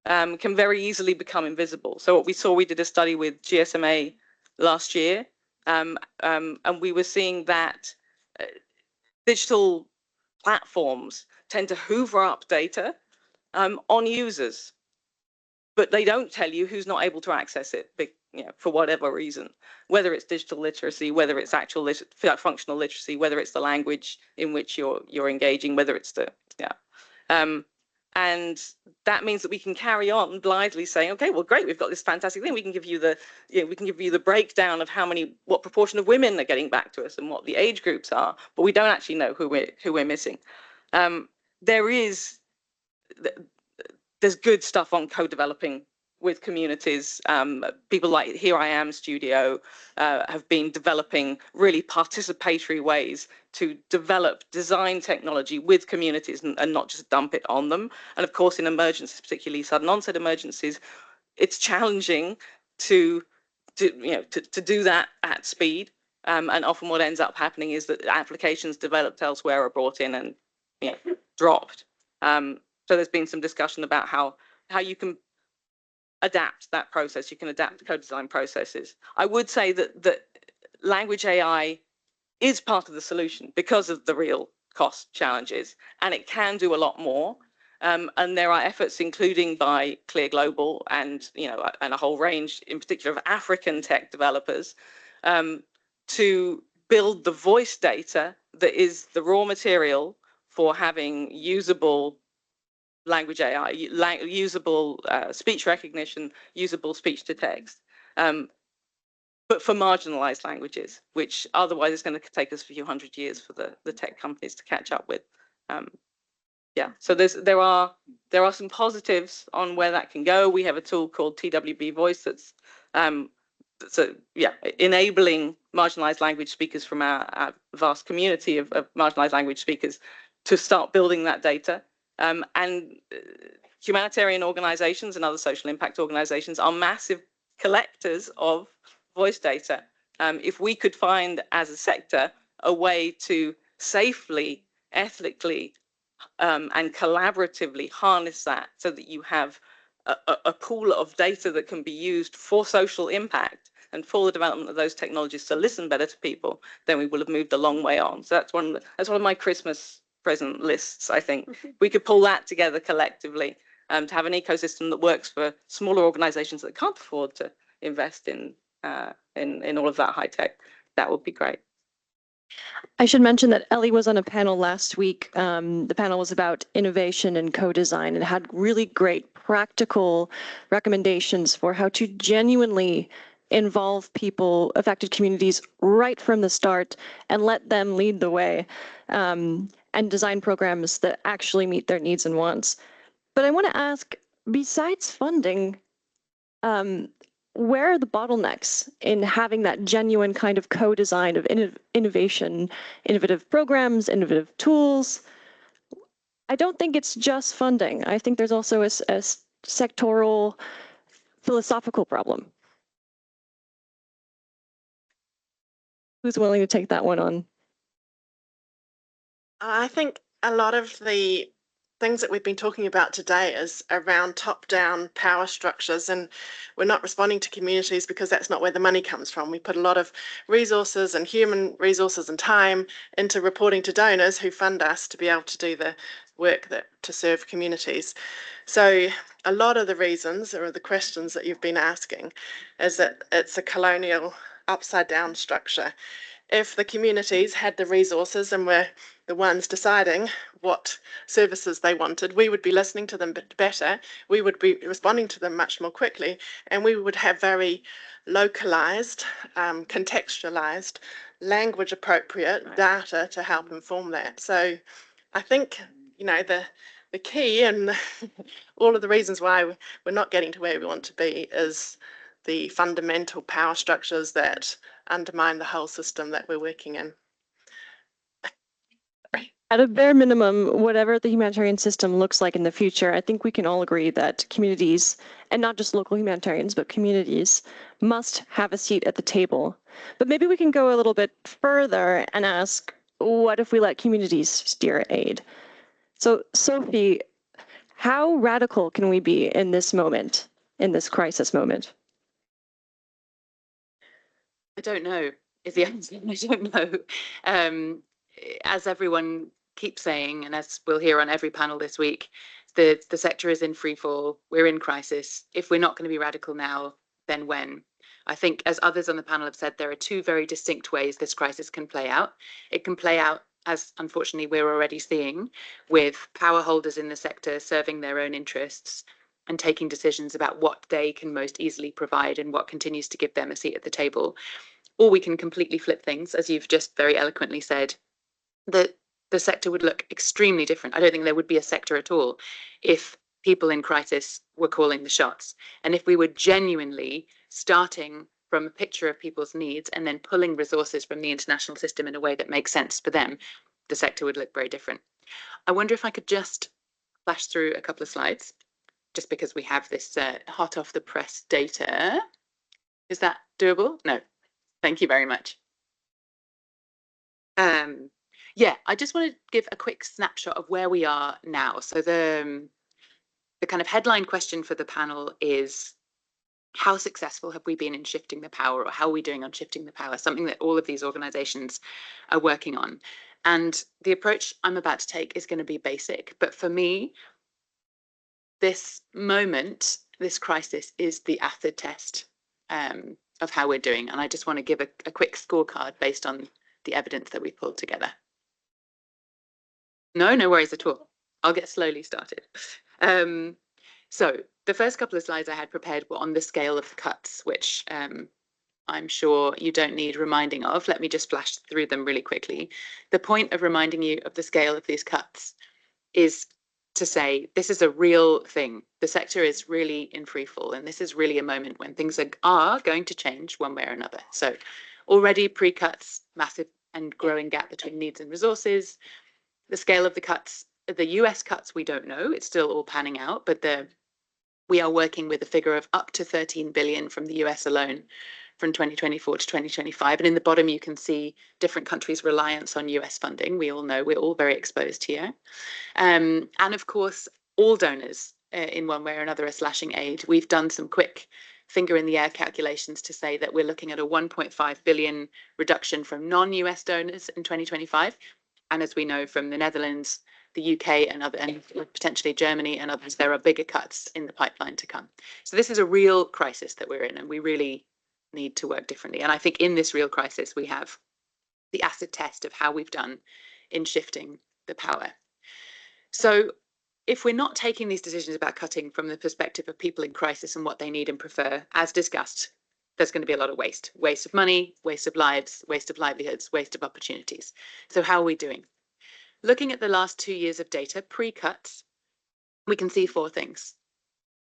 can very easily become invisible. So what we saw, we did a study with GSMA last year, and we were seeing that digital platforms tend to hoover up data on users, but they don't tell you who's not able to access it, for whatever reason, whether it's digital literacy, whether it's actual functional literacy, whether it's the language in which you're engaging, whether it's and that means that we can carry on blithely saying, okay, well, great, we've got this fantastic thing. We can give you the breakdown of what proportion of women are getting back to us and what the age groups are, but we don't actually know who we're missing. There's good stuff on co-developing with communities. People like Here I Am Studio have been developing really participatory ways to design technology with communities and not just dump it on them. And of course, in emergencies, particularly sudden onset emergencies, it's challenging to do that at speed. And often what ends up happening is that applications developed elsewhere are brought in and dropped. So there's been some discussion about how you can adapt that process. You can adapt co-design processes. I would say that language AI is part of the solution because of the real cost challenges, and it can do a lot more. And there are efforts, including by Clear Global and and a whole range, in particular of African tech developers, to build the voice data that is the raw material for having usable language AI, usable speech recognition, usable speech to text, but for marginalized languages, which otherwise is going to take us a few hundred years for the tech companies to catch up with. Yeah, so there are some positives on where that can go. We have a tool called TWB Voice that's enabling marginalized language speakers from our vast community of marginalized language speakers to start building that data. And humanitarian organizations and other social impact organizations are massive collectors of voice data. If we could find as a sector a way to safely, ethically, and collaboratively harness that so that you have a pool of data that can be used for social impact and for the development of those technologies to listen better to people, then we will have moved a long way on. So that's one of my Christmas present lists, I think. We could pull that together collectively to have an ecosystem that works for smaller organizations that can't afford to invest in all of that high tech. That would be great. I should mention that Ellie was on a panel last week. The panel was about innovation and co-design and had really great practical recommendations for how to genuinely involve people, affected communities right from the start and let them lead the way, and design programs that actually meet their needs and wants. But I want to ask, besides funding, where are the bottlenecks in having that genuine kind of co-design of innovation, innovative programs, innovative tools? I don't think it's just funding. I think there's also a sectoral philosophical problem. Who's willing to take that one on? I think a lot of the things that we've been talking about today is around top-down power structures, and we're not responding to communities because that's not where the money comes from. We put a lot of resources and human resources and time into reporting to donors who fund us to be able to do the work to serve communities. So a lot of the reasons or the questions that you've been asking is that it's a colonial upside-down structure. If the communities had the resources and were the ones deciding what services they wanted, we would be listening to them better, we would be responding to them much more quickly, and we would have very localized, contextualized, language-appropriate data to help inform that. So I think, the key and all of the reasons why we're not getting to where we want to be is the fundamental power structures that undermine the whole system that we're working in. At a bare minimum, whatever the humanitarian system looks like in the future, I think we can all agree that communities, and not just local humanitarians, but communities, must have a seat at the table. But maybe we can go a little bit further and ask, what if we let communities steer aid? So, Sophie, how radical can we be in this moment, in this crisis moment? I don't know is the answer. I don't know. As everyone keeps saying, and as we'll hear on every panel this week, the sector is in free fall. We're in crisis. If we're not going to be radical now, then when? I think, as others on the panel have said, there are two very distinct ways this crisis can play out. It can play out, as unfortunately we're already seeing, with power holders in the sector serving their own interests and taking decisions about what they can most easily provide and what continues to give them a seat at the table. Or we can completely flip things, as you've just very eloquently said, that the sector would look extremely different. I don't think there would be a sector at all if people in crisis were calling the shots. And if we were genuinely starting from a picture of people's needs and then pulling resources from the international system in a way that makes sense for them, the sector would look very different. I wonder if I could just flash through a couple of slides, just because we have this hot off the press data. Is that doable? No. Thank you very much. Yeah, I just want to give a quick snapshot of where we are now. So the kind of headline question for the panel is, how successful have we been in shifting the power, or how are we doing on shifting the power? Something that all of these organizations are working on. And the approach I'm about to take is going to be basic, but for me, this moment, this crisis, is the acid test of how we're doing. And I just want to give a quick scorecard based on the evidence that we pulled together. No worries at all. I'll get slowly started. So the first couple of slides I had prepared were on the scale of the cuts, which I'm sure you don't need reminding of. Let me just flash through them really quickly. The point of reminding you of the scale of these cuts is to say this is a real thing. The sector is really in free fall, and this is really a moment when things are going to change one way or another. So already pre-cuts, massive and growing gap between needs and resources. The scale of the cuts, the US cuts, we don't know. It's still all panning out, but we are working with a figure of up to 13 billion from the US alone from 2024 to 2025. And in the bottom, you can see different countries' reliance on US funding. We all know we're all very exposed here. And of course, all donors in one way or another are slashing aid. We've done some quick finger in the air calculations to say that we're looking at a 1.5 billion reduction from non-US donors in 2025. And as we know from the Netherlands, the UK and potentially Germany and others, there are bigger cuts in the pipeline to come. So this is a real crisis that we're in, and we really need to work differently. And I think in this real crisis, we have the acid test of how we've done in shifting the power. So if we're not taking these decisions about cutting from the perspective of people in crisis and what they need and prefer, as discussed, there's going to be a lot of waste of money, waste of lives, waste of livelihoods, waste of opportunities. So how are we doing? Looking at the last 2 years of data, pre-cuts, we can see 4 things.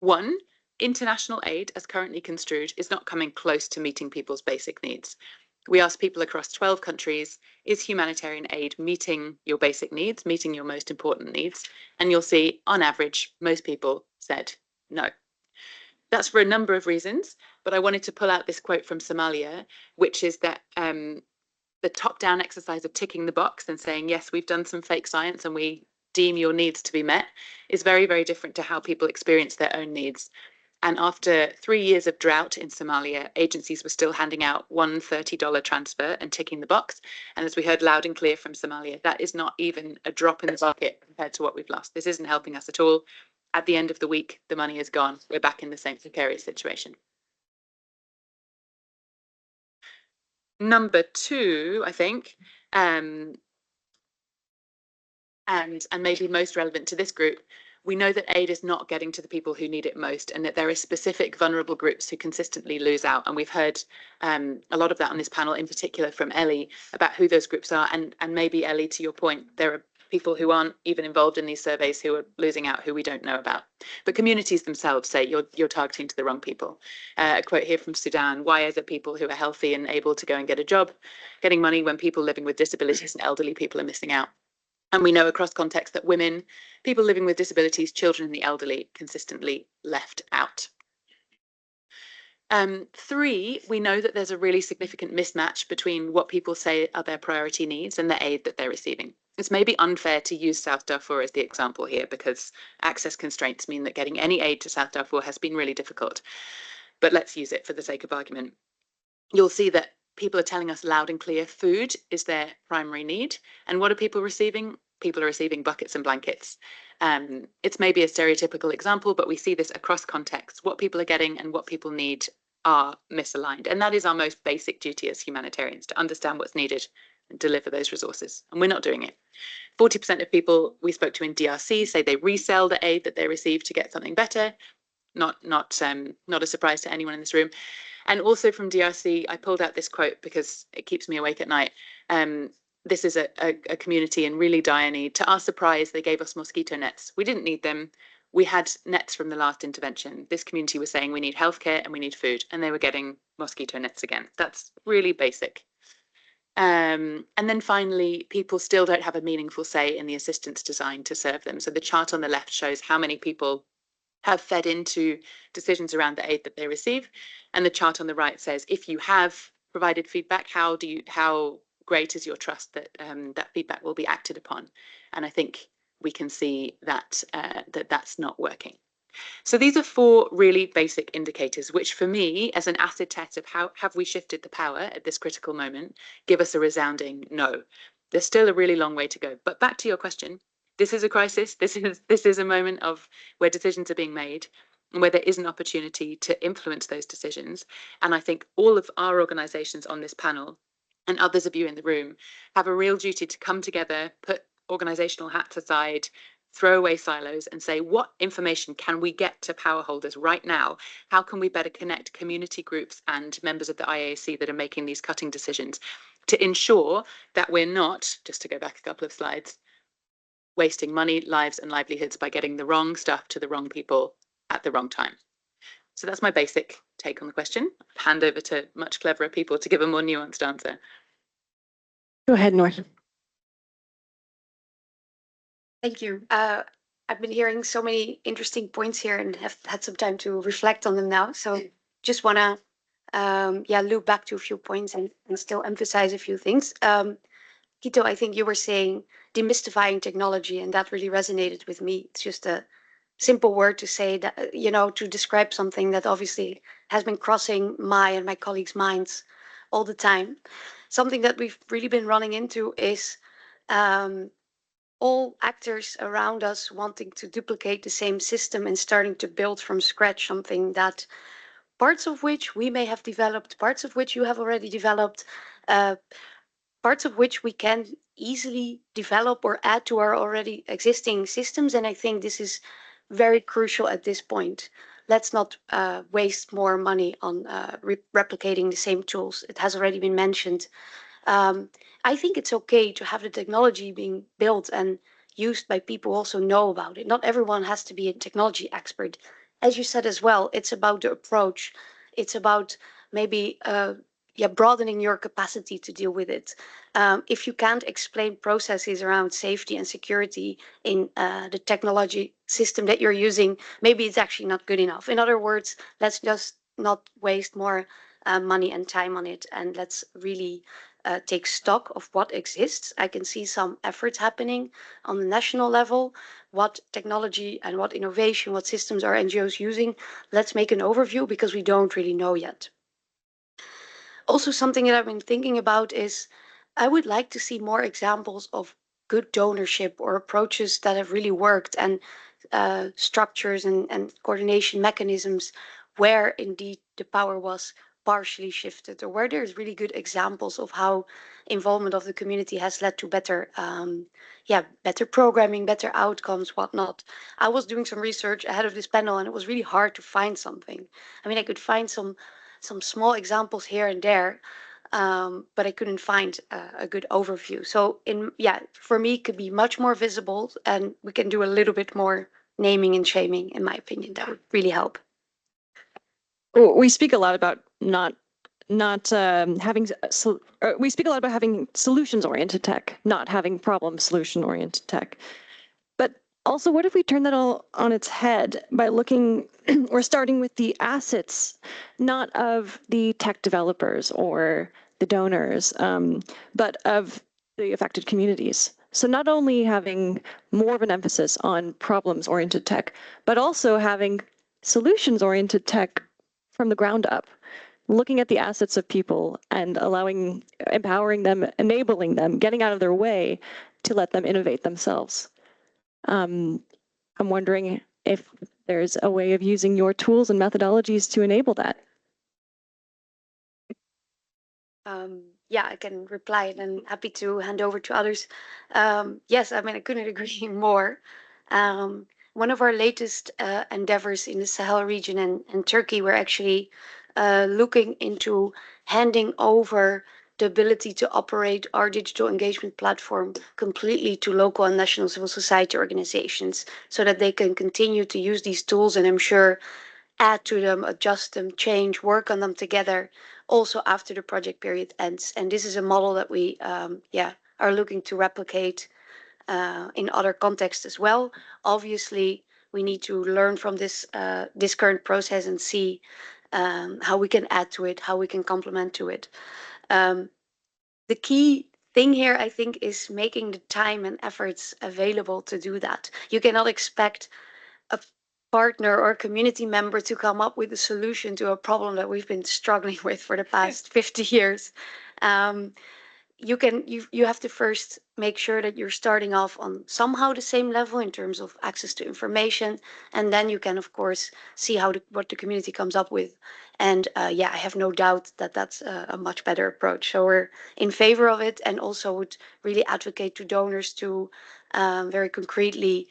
1, international aid, as currently construed, is not coming close to meeting people's basic needs. We asked people across 12 countries, is humanitarian aid meeting your basic needs, meeting your most important needs? And you'll see, on average, most people said no. That's for a number of reasons, but I wanted to pull out this quote from Somalia, which is that the top-down exercise of ticking the box and saying, yes, we've done some fake science and we deem your needs to be met, is very, very different to how people experience their own needs. And after 3 years of drought in Somalia, agencies were still handing out one $30 transfer and ticking the box. And as we heard loud and clear from Somalia, that is not even a drop in the bucket compared to what we've lost. This isn't helping us at all. At the end of the week, the money is gone. We're back in the same precarious situation. Number 2, I think, and maybe most relevant to this group, we know that aid is not getting to the people who need it most, and that there are specific vulnerable groups who consistently lose out. And we've heard a lot of that on this panel, in particular from Ellie, about who those groups are. And maybe, Ellie, to your point, there are people who aren't even involved in these surveys who are losing out, who we don't know about. But communities themselves say you're targeting to the wrong people. A quote here from Sudan: why is it people who are healthy and able to go and get a job getting money when people living with disabilities and elderly people are missing out? And we know across context that women, people living with disabilities, children and the elderly consistently left out. 3, we know that there's a really significant mismatch between what people say are their priority needs and the aid that they're receiving. It's maybe unfair to use South Darfur as the example here, because access constraints mean that getting any aid to South Darfur has been really difficult. But let's use it for the sake of argument. You'll see that people are telling us loud and clear food is their primary need. And what are people receiving? People are receiving buckets and blankets. It's maybe a stereotypical example, but we see this across contexts. What people are getting and what people need are misaligned. And that is our most basic duty as humanitarians, to understand what's needed and deliver those resources. And we're not doing it. 40% of people we spoke to in DRC say they resell the aid that they receive to get something better. Not a surprise to anyone in this room. And also from DRC, I pulled out this quote because it keeps me awake at night. This is a community in really dire need. To our surprise, they gave us mosquito nets. We didn't need them. We had nets from the last intervention. This community was saying we need healthcare and we need food, and they were getting mosquito nets again. That's really basic. And then finally, people still don't have a meaningful say in the assistance designed to serve them. So the chart on the left shows how many people have fed into decisions around the aid that they receive. And the chart on the right says, if you have provided feedback, how great is your trust that that feedback will be acted upon? And I think we can see that that's not working. So these are 4 really basic indicators, which for me, as an acid test of how have we shifted the power at this critical moment, give us a resounding no. There's still a really long way to go. But back to your question, this is a crisis. This is a moment of where decisions are being made and where there is an opportunity to influence those decisions. And I think all of our organisations on this panel and others of you in the room have a real duty to come together, put organisational hats aside, throw away silos and say, what information can we get to power holders right now? How can we better connect community groups and members of the IAC that are making these cutting decisions to ensure that we're not, just to go back a couple of slides, wasting money, lives and livelihoods by getting the wrong stuff to the wrong people at the wrong time. So that's my basic take on the question. I'll hand over to much cleverer people to give a more nuanced answer. Go ahead, Noor. Thank you. I've been hearing so many interesting points here and have had some time to reflect on them now. So just want to loop back to a few points and still emphasize a few things. Kito, I think you were saying demystifying technology, and that really resonated with me. It's just a simple word to say that, you know, to describe something that obviously has been crossing my and my colleagues' minds all the time. Something that we've really been running into is all actors around us wanting to duplicate the same system and starting to build from scratch something that parts of which we may have developed, parts of which you have already developed, parts of which we can easily develop or add to our already existing systems. And I think this is very crucial at this point. Let's not waste more money on replicating the same tools. It has already been mentioned. I think it's okay to have the technology being built and used by people who also know about it. Not everyone has to be a technology expert. As you said as well, it's about the approach. It's about maybe broadening your capacity to deal with it. If you can't explain processes around safety and security in the technology system that you're using, maybe it's actually not good enough. In other words, let's just not waste more money and time on it, and let's really take stock of what exists. I can see some efforts happening on the national level. What technology and what innovation, what systems are NGOs using? Let's make an overview because we don't really know yet. Also, something that I've been thinking about is I would like to see more examples of good donorship or approaches that have really worked, and structures and coordination mechanisms where indeed the power was partially shifted, or where there's really good examples of how involvement of the community has led to better better programming, better outcomes, whatnot. I was doing some research ahead of this panel and it was really hard to find something. I mean, I could find some small examples here and there, but I couldn't find a good overview. So for me, it could be much more visible, and we can do a little bit more naming and shaming, in my opinion. That would really help. We speak a lot about we speak a lot about having solutions-oriented tech, not having problem-solution-oriented tech. But also, what if we turn that all on its head by looking or starting with the assets, not of the tech developers or the donors, but of the affected communities. So not only having more of an emphasis on problems-oriented tech, but also having solutions-oriented tech from the ground up, looking at the assets of people and empowering them, enabling them, getting out of their way to let them innovate themselves. I'm wondering if there's a way of using your tools and methodologies to enable that. I can reply and I'm happy to hand over to others. Yes, I mean, I couldn't agree more. One of our latest endeavors in the Sahel region and Turkey, we're actually looking into handing over the ability to operate our digital engagement platform completely to local and national civil society organizations so that they can continue to use these tools and I'm sure add to them, adjust them, change, work on them together also after the project period ends. And this is a model that we are looking to replicate in other contexts as well. Obviously, we need to learn from this current process and see how we can add to it, how we can complement to it. The key thing here, I think, is making the time and efforts available to do that. You cannot expect a partner or community member to come up with a solution to a problem that we've been struggling with for the past 50 years. you have to first make sure that you're starting off on somehow the same level in terms of access to information, and then you can of course see what the community comes up with. And yeah, I have no doubt that that's a much better approach. So we're in favor of it, and also would really advocate to donors to very concretely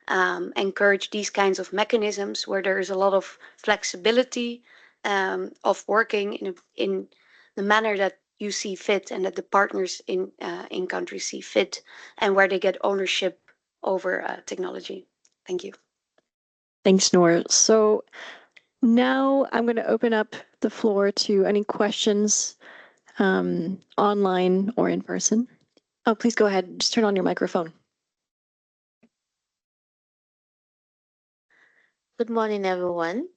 encourage these kinds of mechanisms where there is a lot of flexibility of working in the manner that you see fit and that the partners in countries see fit, and where they get ownership over technology. Thank you. Thanks, Noor. So now I'm going to open up the floor to any questions online or in person. Oh, please go ahead. Just turn on your microphone. Good morning, everyone.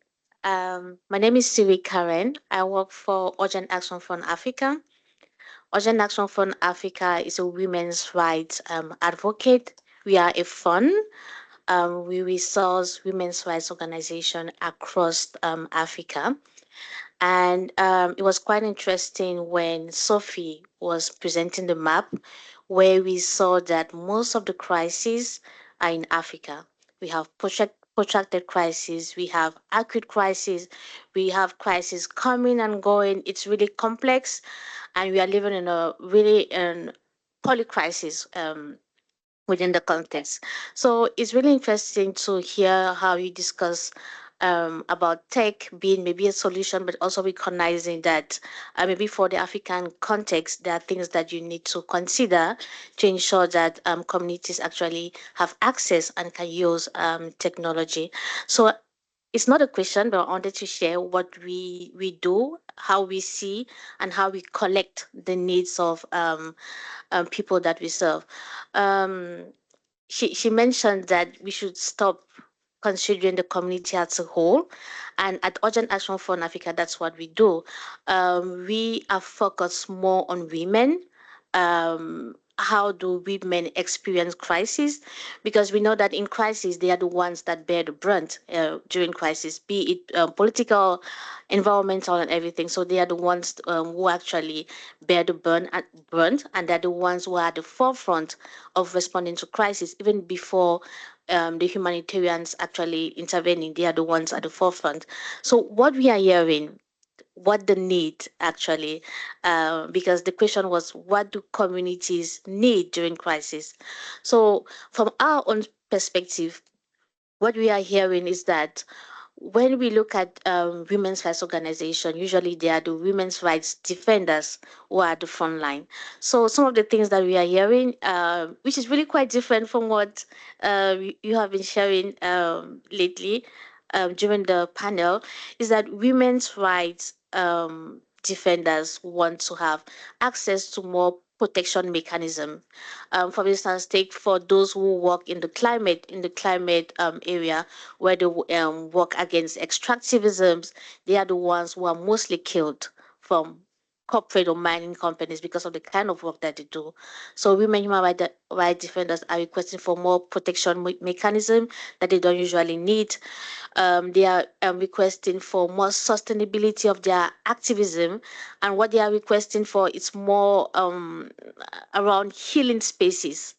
My name is Siri Karen. I work for Urgent Action Fund Africa. Urgent Action Fund Africa is a women's rights advocate. We are a fund. We resource women's rights organizations across Africa. And it was quite interesting when Sophie was presenting the map, where we saw that most of the crises are in Africa. We have protracted crises, we have acute crises, we have crises coming and going. It's really complex, and we are living in a really poly crisis within the context. So it's really interesting to hear how you discuss about tech being maybe a solution, but also recognizing that maybe for the African context, there are things that you need to consider to ensure that communities actually have access and can use technology. So it's not a question, but I wanted to share what we do, how we see, and how we collect the needs of people that we serve. Um, she mentioned that we should stop considering the community as a whole. And at Urgent Action Fund Africa, that's what we do. We are focused more on women. How do women experience crisis? Because we know that in crisis, they are the ones that bear the brunt during crisis, be it political, environmental, and everything. So they are the ones who actually bear the brunt, and they're the ones who are at the forefront of responding to crisis, even before the humanitarians actually intervening. They are the ones at the forefront. So what we are hearing, what the need actually, because the question was, what do communities need during crisis? So from our own perspective, what we are hearing is that when we look at women's rights organization, usually they are the women's rights defenders who are at the front line. So some of the things that we are hearing, which is really quite different from what you have been sharing lately during the panel, is that women's rights defenders want to have access to more protection mechanism. For instance, take for those who work in the climate area, where they work against extractivisms. They are the ones who are mostly killed from corporate or mining companies because of the kind of work that they do. So women human rights defenders are requesting for more protection mechanism that they don't usually need. They are requesting for more sustainability of their activism, and what they are requesting for is more around healing spaces.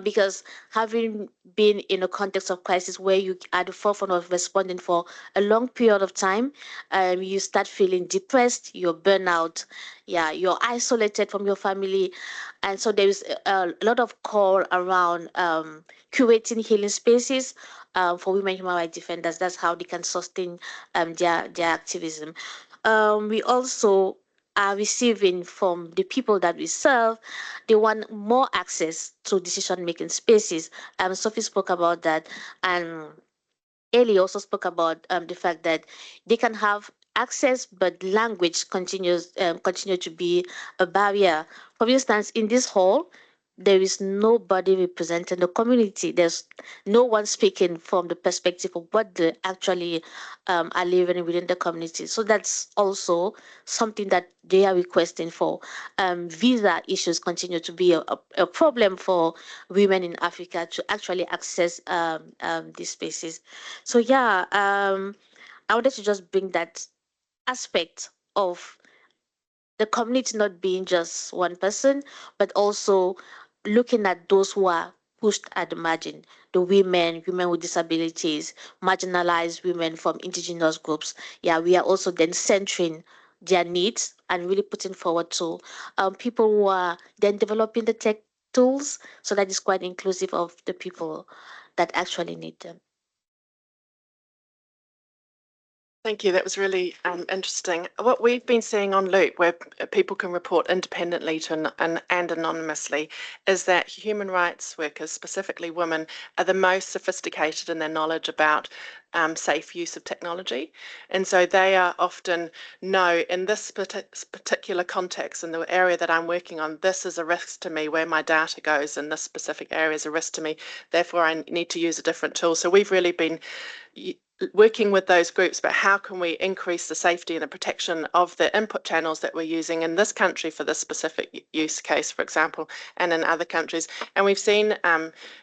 Because having been in a context of crisis where you are at the forefront of responding for a long period of time, you start feeling depressed, you're burnout, yeah, you're isolated from your family. And so there is a lot of call around curating healing spaces for women human rights defenders. That's how they can sustain their activism. We also are receiving from the people that we serve, they want more access to decision-making spaces. Sophie spoke about that, and Ellie also spoke about the fact that they can have access, but language continue to be a barrier. For instance, in this hall, there is nobody representing the community. There's no one speaking from the perspective of what they actually are living within the community. So that's also something that they are requesting for. Visa issues continue to be a problem for women in Africa to actually access these spaces. So yeah, I wanted to just bring that aspect of the community not being just one person, but also looking at those who are pushed at the margin, the women with disabilities, marginalized women from indigenous groups. Yeah, we are also then centering their needs and really putting forward to people who are then developing the tech tools, so that is quite inclusive of the people that actually need them. Thank you. That was really interesting. What we've been seeing on Loop, where people can report independently to and anonymously, is that human rights workers, specifically women, are the most sophisticated in their knowledge about safe use of technology. And so they are often know in this particular context, in the area that I'm working on, this is a risk to me, where my data goes in this specific area is a risk to me. Therefore, I need to use a different tool. So we've really been working with those groups about how can we increase the safety and the protection of the input channels that we're using in this country for this specific use case, for example, and in other countries. And we've seen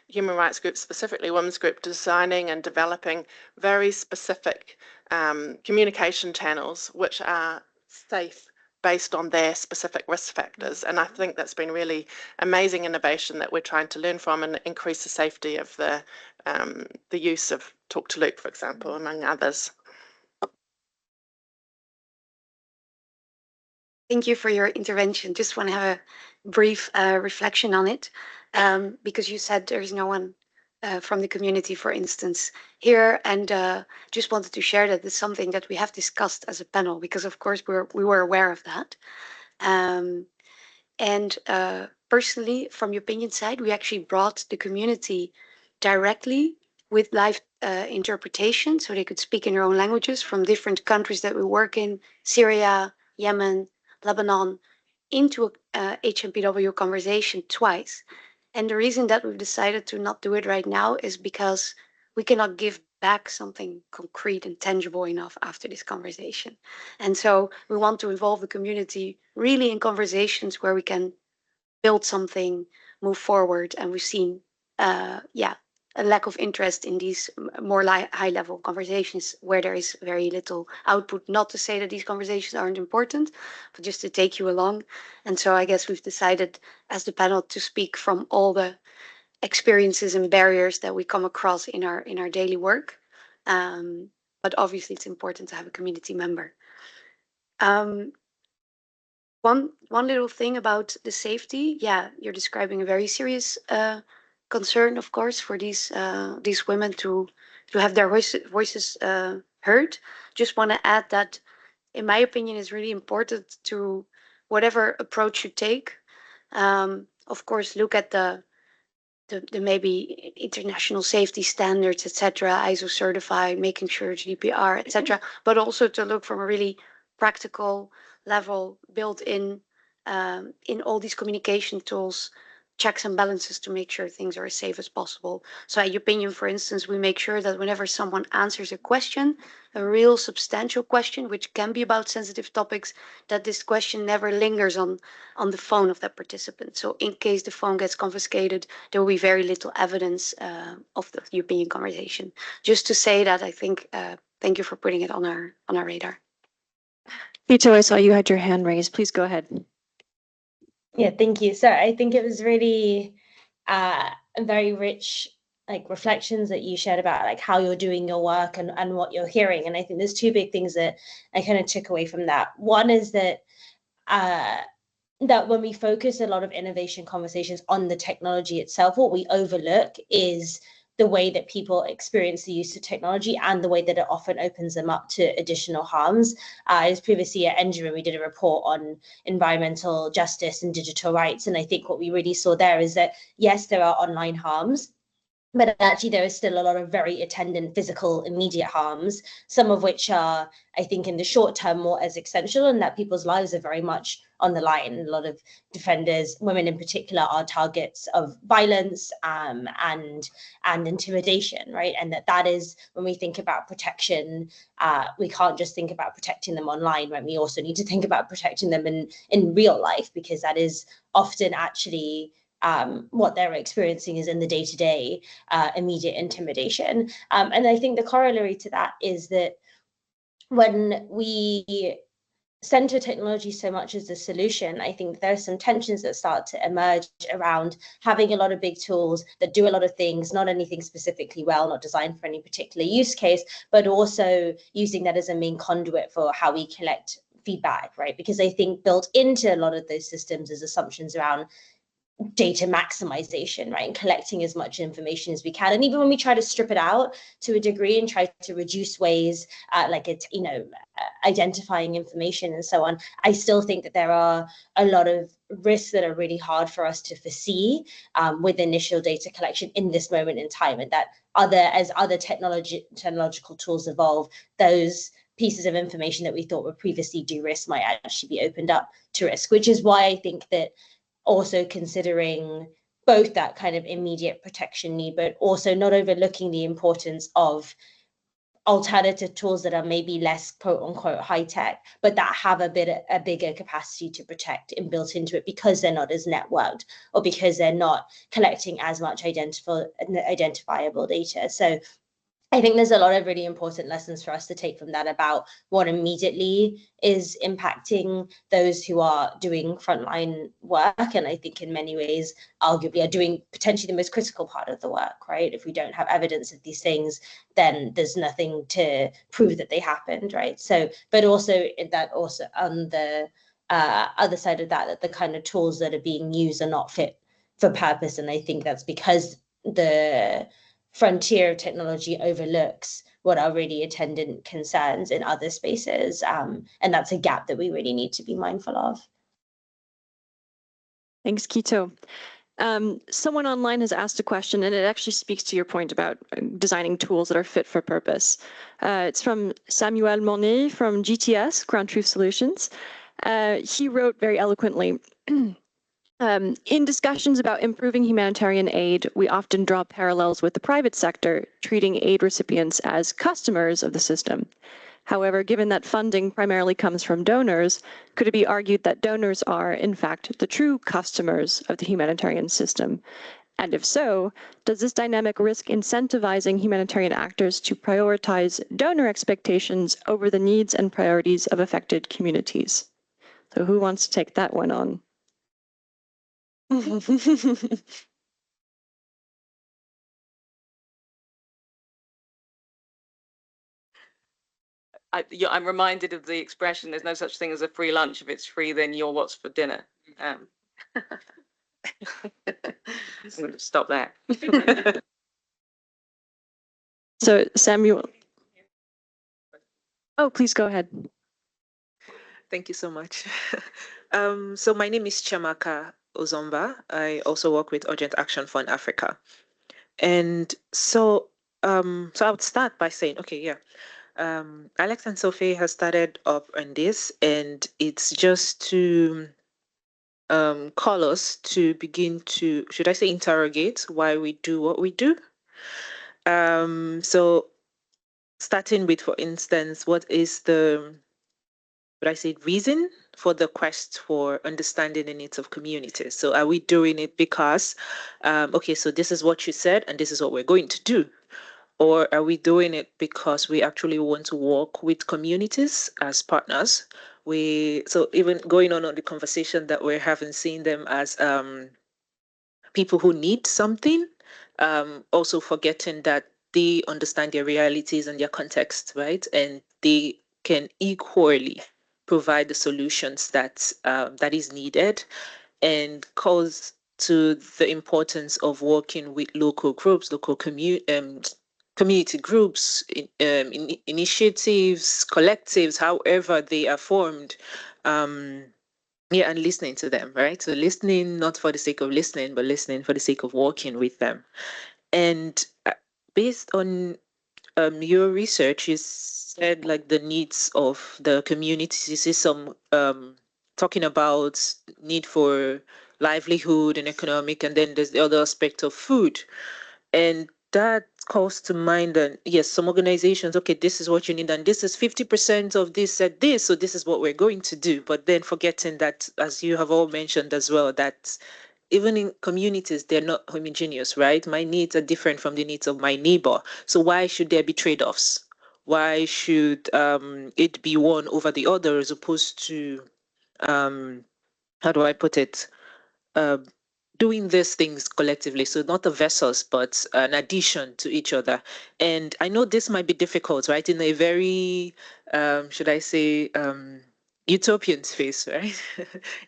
human rights groups, specifically women's group, designing and developing very specific communication channels which are safe based on their specific risk factors. And I think that's been really amazing innovation that we're trying to learn from and increase the safety of the use of Talk to Loop, for example, among others. Thank you for your intervention. Just want to have a brief reflection on it, because you said there is no one from the community, for instance, here, and just wanted to share that it's something that we have discussed as a panel, because of course we were aware of that. And personally, from the opinion side, we actually brought the community directly with live interpretation, so they could speak in their own languages from different countries that we work in, Syria, Yemen, Lebanon, into a HNPW conversation twice. And the reason that we've decided to not do it right now is because we cannot give back something concrete and tangible enough after this conversation. And so we want to involve the community really in conversations where we can build something, move forward. And we've seen, a lack of interest in these more high-level conversations where there is very little output. Not to say that these conversations aren't important, but just to take you along. And so I guess we've decided as the panel to speak from all the experiences and barriers that we come across in our daily work. But obviously it's important to have a community member. One little thing about the safety, yeah, you're describing a very serious concern, of course, for these women to have their voices heard. Just want to add that, in my opinion, it's really important to, whatever approach you take, of course, look at the maybe international safety standards, etc., ISO certified, making sure GDPR, etc., but also to look from a really practical level built in all these communication tools, checks and balances to make sure things are as safe as possible. So at Opinion, for instance, we make sure that whenever someone answers a question, a real substantial question, which can be about sensitive topics, that this question never lingers on the phone of that participant. So in case the phone gets confiscated, there will be very little evidence of the opinion conversation. Just to say that, I think, thank you for putting it on our radar. Vito, I saw you had your hand raised. Please go ahead. Yeah, thank you. So I think it was really very rich reflections that you shared about how you're doing your work and what you're hearing. And I think there's two big things that I kind of took away from that. One is that that when we focus a lot of innovation conversations on the technology itself, what we overlook is the way that people experience the use of technology and the way that it often opens them up to additional harms. I was previously at NGO, we did a report on environmental justice and digital rights. And I think what we really saw there is that, yes, there are online harms, but actually there is still a lot of very attendant physical immediate harms, some of which are, I think, in the short term more existential, and that people's lives are very much on the line. A lot of defenders, women in particular, are targets of violence and intimidation, right? And that is, when we think about protection, we can't just think about protecting them online, right? We also need to think about protecting them in real life, because that is often actually what they're experiencing is in the day-to-day immediate intimidation. And I think the corollary to that is that when we center technology so much as the solution, I think there are some tensions that start to emerge around having a lot of big tools that do a lot of things, not anything specifically well, not designed for any particular use case, but also using that as a main conduit for how we collect feedback, right? Because I think built into a lot of those systems is assumptions around data maximization, right? And collecting as much information as we can. And even when we try to strip it out to a degree and try to reduce ways, like it's, identifying information and so on, I still think that there are a lot of risks that are really hard for us to foresee with initial data collection in this moment in time. And that as other technological tools evolve, those pieces of information that we thought were previously de-risked might actually be opened up to risk, which is why I think that also considering both that kind of immediate protection need, but also not overlooking the importance of alternative tools that are maybe less quote unquote high tech, but that have a bigger capacity to protect inbuilt into it because they're not as networked or because they're not collecting as much identifiable data. So I think there's a lot of really important lessons for us to take from that about what immediately is impacting those who are doing frontline work. And I think in many ways, arguably, are doing potentially the most critical part of the work, right? If we don't have evidence of these things, then there's nothing to prove that they happened, right? So, but also that also on the other side of that the kind of tools that are being used are not fit for purpose. And I think that's because the frontier of technology overlooks what are really attendant concerns in other spaces. And that's a gap that we really need to be mindful of. Thanks, Kito. Someone online has asked a question, and it actually speaks to your point about designing tools that are fit for purpose. It's from Samuel Monet from GTS, Ground Truth Solutions. He wrote very eloquently, in discussions about improving humanitarian aid, we often draw parallels with the private sector, treating aid recipients as customers of the system. However, given that funding primarily comes from donors, could it be argued that donors are, in fact, the true customers of the humanitarian system? And if so, does this dynamic risk incentivizing humanitarian actors to prioritize donor expectations over the needs and priorities of affected communities? So who wants to take that one on? I'm reminded of the expression, there's no such thing as a free lunch. If it's free, then you're what's for dinner. I'm going to stop there. So Samuel. Oh, please go ahead. Thank you so much. So my name is Chiamaka Ozomba. I also work with Urgent Action Fund Africa. And so I would start by saying, okay, yeah, Alex and Sophie has started up on this, and it's just to call us to begin to, should I say, interrogate why we do what we do. So starting with, for instance, what is the, would I say, reason for the quest for understanding the needs of communities? So are we doing it because, okay, so this is what you said, and this is what we're going to do? Or are we doing it because we actually want to work with communities as partners? So even going on the conversation that we're having, seeing them as people who need something, also forgetting that they understand their realities and their context, right? And they can equally provide the solutions that that is needed, and calls to the importance of working with local groups, local community groups, initiatives, collectives, however they are formed. Yeah, and listening to them, right? So listening not for the sake of listening, but listening for the sake of working with them. And based on your research, you said like the needs of the communities. You see some talking about need for livelihood and economic, and then there's the other aspect of food. And that calls to mind that, yes, some organizations, okay, this is what you need, and this is 50% of this said this, so this is what we're going to do. But then forgetting that, as you have all mentioned as well, that even in communities, they're not homogeneous, right? My needs are different from the needs of my neighbor. So why should there be trade-offs? Why should it be one over the other as opposed to, how do I put it, doing these things collectively? So not a versus, but an addition to each other. And I know this might be difficult, right? In a very, should I say, utopian space, right?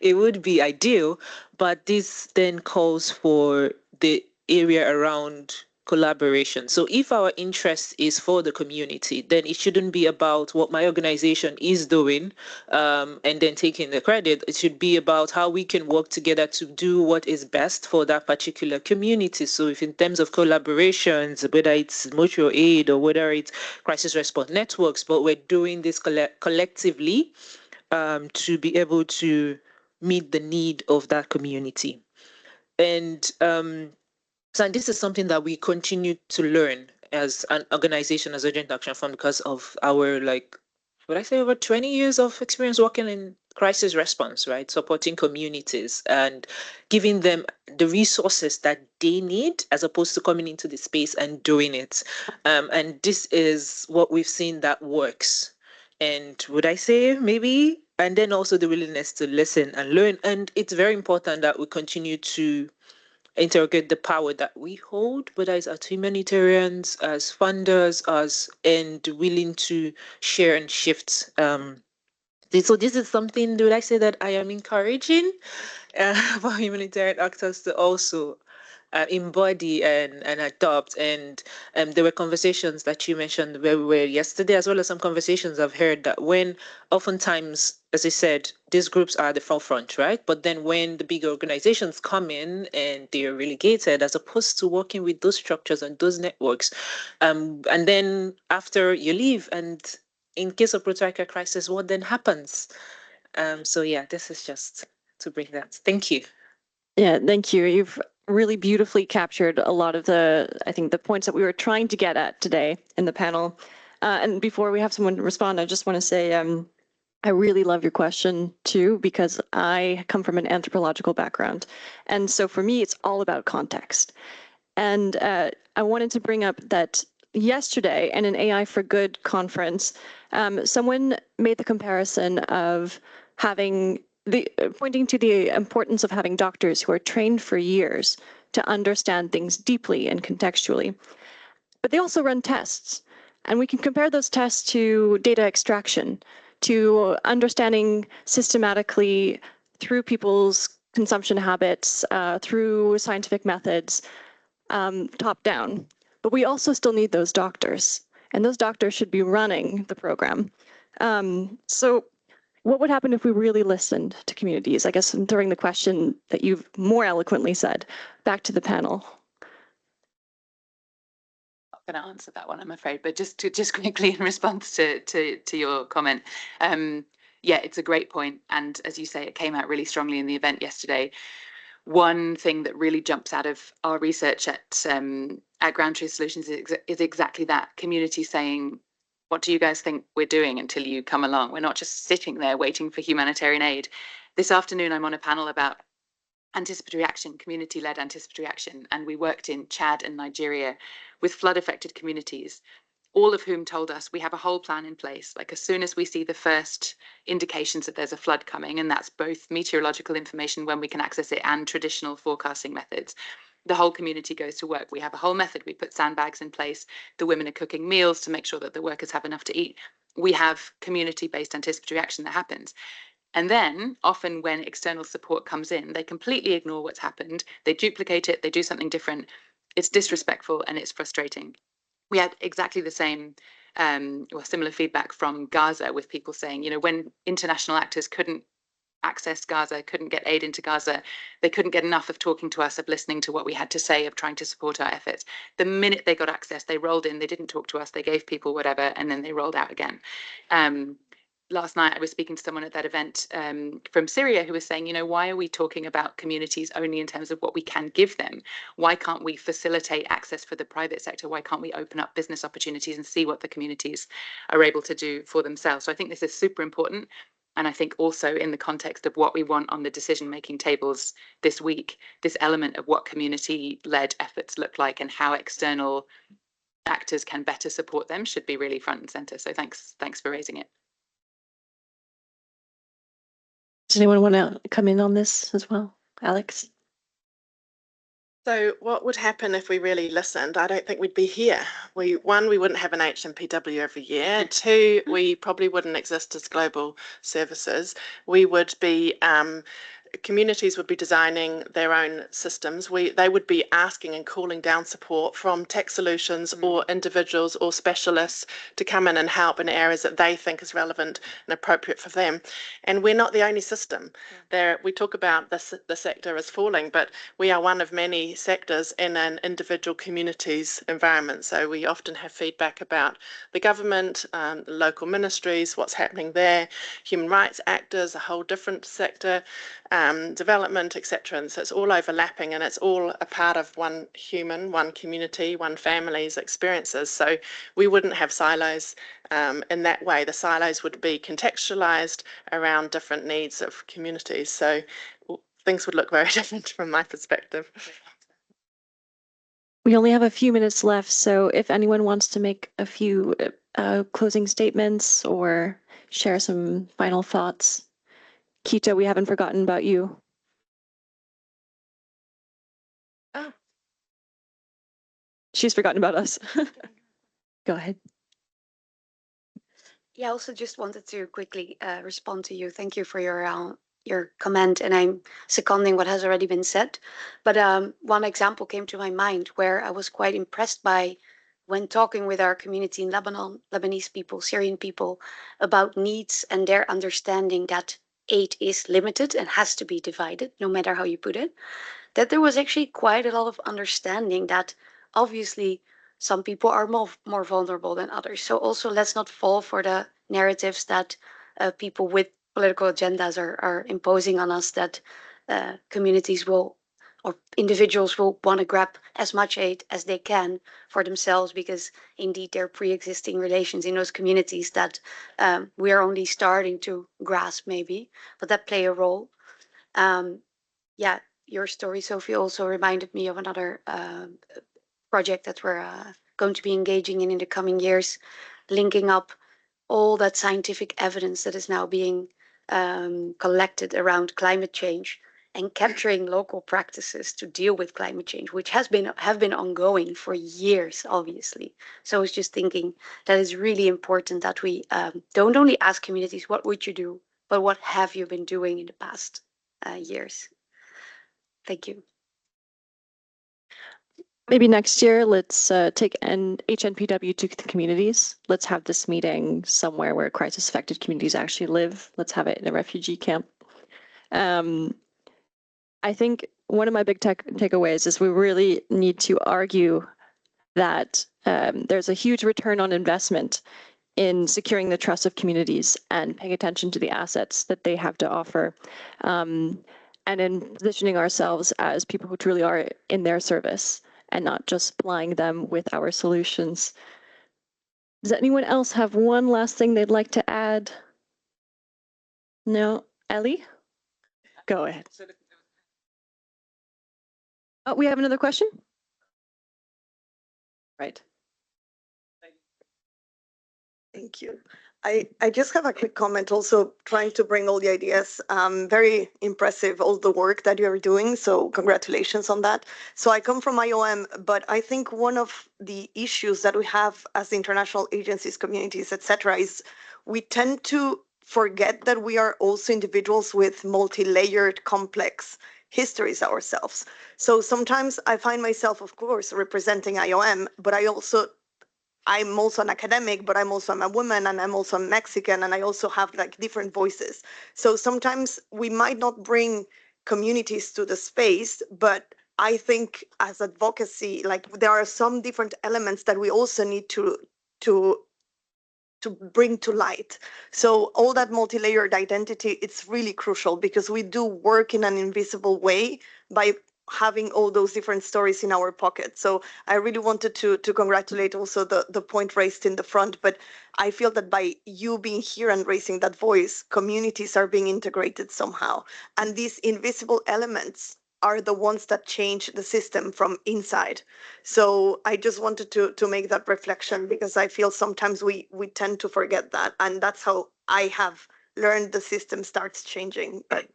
It would be ideal, but this then calls for the area around collaboration. So if our interest is for the community, then it shouldn't be about what my organization is doing and then taking the credit. It should be about how we can work together to do what is best for that particular community. So if in terms of collaborations, whether it's mutual aid or whether it's crisis response networks, but we're doing this collectively to be able to meet the need of that community. And so this is something that we continue to learn as an organization, as Urgent Action Fund, because of our, like, would I say over 20 years of experience working in crisis response, right? Supporting communities and giving them the resources that they need as opposed to coming into the space and doing it. And this is what we've seen that works. And would I say maybe, and then also the willingness to listen and learn. And it's very important that we continue to interrogate the power that we hold, whether it's as humanitarians, as funders, as and willing to share and shift. So this is something, would I say, that I am encouraging for humanitarian actors to also embody and adopt. And there were conversations that you mentioned where we were yesterday, as well as some conversations I've heard that when oftentimes, as I said, these groups are at the forefront, right? But then when the big organizations come in and they're relegated, as opposed to working with those structures and those networks, and then after you leave, and in case of protracted crisis, what then happens? So yeah, this is just to bring that. Thank you. Yeah, thank you. You've really beautifully captured a lot of I think, the points that we were trying to get at today in the panel. And before we have someone respond, I just want to say I really love your question too, because I come from an anthropological background. And so for me, it's all about context. And I wanted to bring up that yesterday in an AI for Good conference, someone made the comparison of pointing to the importance of having doctors who are trained for years to understand things deeply and contextually. But they also run tests, and we can compare those tests to data extraction, to understanding systematically through people's consumption habits, through scientific methods, top down. But we also still need those doctors, and those doctors should be running the program. So what would happen if we really listened to communities? I guess I'm throwing the question that you've more eloquently said back to the panel. I'm not going to answer that one, I'm afraid, but just quickly in response to your comment. Yeah, it's a great point. And as you say, it came out really strongly in the event yesterday. One thing that really jumps out of our research at Ground Truth Solutions is exactly that. Community saying, what do you guys think we're doing until you come along? We're not just sitting there waiting for humanitarian aid. This afternoon, I'm on a panel about anticipatory action, community-led anticipatory action, and we worked in Chad and Nigeria with flood-affected communities, all of whom told us we have a whole plan in place. Like, as soon as we see the first indications that there's a flood coming, and that's both meteorological information when we can access it and traditional forecasting methods, the whole community goes to work. We have a whole method. We put sandbags in place. The women are cooking meals to make sure that the workers have enough to eat. We have community-based anticipatory action that happens. And then often when external support comes in, they completely ignore what's happened. They duplicate it. They do something different. It's disrespectful and it's frustrating. We had exactly the same or similar feedback from Gaza, with people saying, you know, when international actors couldn't access Gaza, couldn't get aid into Gaza, they couldn't get enough of talking to us, of listening to what we had to say, of trying to support our efforts. The minute they got access, they rolled in, they didn't talk to us, they gave people whatever, and then they rolled out again. Last night, I was speaking to someone at that event from Syria who was saying, you know, why are we talking about communities only in terms of what we can give them? Why can't we facilitate access for the private sector? Why can't we open up business opportunities and see what the communities are able to do for themselves? So I think this is super important. And I think also in the context of what we want on the decision-making tables this week, this element of what community-led efforts look like and how external actors can better support them should be really front and center. So thanks for raising it. Does anyone want to come in on this as well? Alex? So what would happen if we really listened? I don't think we'd be here. One, we wouldn't have an HNPW every year. Two, we probably wouldn't exist as global services. We would be communities would be designing their own systems. They would be asking and calling down support from tech solutions or individuals or specialists to come in and help in areas that they think is relevant and appropriate for them. And we're not the only system. We talk about the sector as falling, but we are one of many sectors in an individual community's environment. So we often have feedback about the government, local ministries, what's happening there, human rights actors, a whole different sector, development, etc. And so it's all overlapping, and it's all a part of one human, one community, one family's experiences. So we wouldn't have silos in that way. The silos would be contextualized around different needs of communities. So things would look very different from my perspective. We only have a few minutes left, so if anyone wants to make a few closing statements or share some final thoughts. Kita, we haven't forgotten about you. Oh. She's forgotten about us. Go ahead. Yeah, I also just wanted to quickly respond to you. Thank you for your comment, and I'm seconding what has already been said. But one example came to my mind where I was quite impressed by when talking with our community in Lebanon, Lebanese people, Syrian people, about needs and their understanding that aid is limited and has to be divided, no matter how you put it, that there was actually quite a lot of understanding that obviously some people are more vulnerable than others. So also let's not fall for the narratives that people with political agendas are imposing on us, that communities will or individuals will want to grab as much aid as they can for themselves, because indeed there are pre-existing relations in those communities that we are only starting to grasp maybe, but that play a role. Yeah, your story, Sophie, also reminded me of another project that we're going to be engaging in the coming years, linking up all that scientific evidence that is now being collected around climate change and capturing local practices to deal with climate change, which have been ongoing for years, obviously. So I was just thinking that it's really important that we don't only ask communities, what would you do, but what have you been doing in the past years? Thank you. Maybe next year, let's take an HNPW to the communities. Let's have this meeting somewhere where crisis-affected communities actually live. Let's have it in a refugee camp. I think one of my big takeaways is we really need to argue that there's a huge return on investment in securing the trust of communities and paying attention to the assets that they have to offer, and in positioning ourselves as people who truly are in their service and not just supplying them with our solutions. Does anyone else have one last thing they'd like to add? No? Ellie? Go ahead. Oh, we have another question? Right. Thank you. I just have a quick comment, also trying to bring all the ideas. Very impressive, all the work that you're doing. So congratulations on that. So I come from IOM, but I think one of the issues that we have as international agencies, communities, etc., is we tend to forget that we are also individuals with multi-layered, complex histories ourselves. So sometimes I find myself, of course, representing IOM, but I'm also an academic, but I'm a woman, and I'm also Mexican, and I also have like different voices. So sometimes we might not bring communities to the space, but I think as advocacy, like there are some different elements that we also need to bring to light. So all that multi-layered identity, it's really crucial because we do work in an invisible way by having all those different stories in our pocket. So I really wanted to congratulate also the point raised in the front, but I feel that by you being here and raising that voice, communities are being integrated somehow. And these invisible elements are the ones that change the system from inside. So I just wanted to make that reflection, because I feel sometimes we tend to forget that, and that's how I have learned the system starts changing. But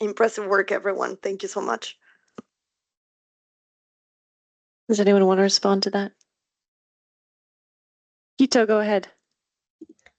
impressive work, everyone. Thank you so much. Does anyone want to respond to that? Quito, go ahead.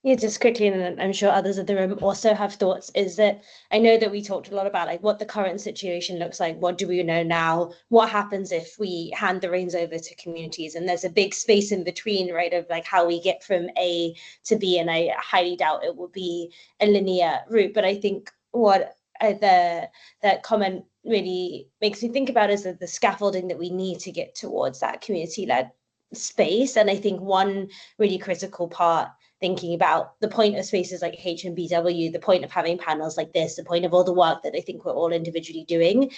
Yeah, just quickly, and I'm sure others in the room also have thoughts, is that I know that we talked a lot about like what the current situation looks like, what do we know now, what happens if we hand the reins over to communities, and there's a big space in between, right, of like how we get from A to B, and I highly doubt it will be a linear route. But I think what that comment really makes me think about is that the scaffolding that we need to get towards that community-led space. And I think one really critical part, thinking about the point of spaces like HNPW, the point of having panels like this, the point of all the work that I think we're all individually doing,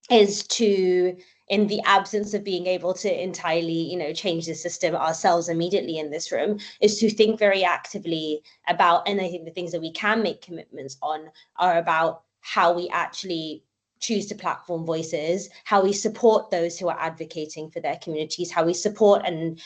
is to, in the absence of being able to entirely, change the system ourselves immediately in this room, is to think very actively about, and I think the things that we can make commitments on are about how we actually choose to platform voices, how we support those who are advocating for their communities, how we support and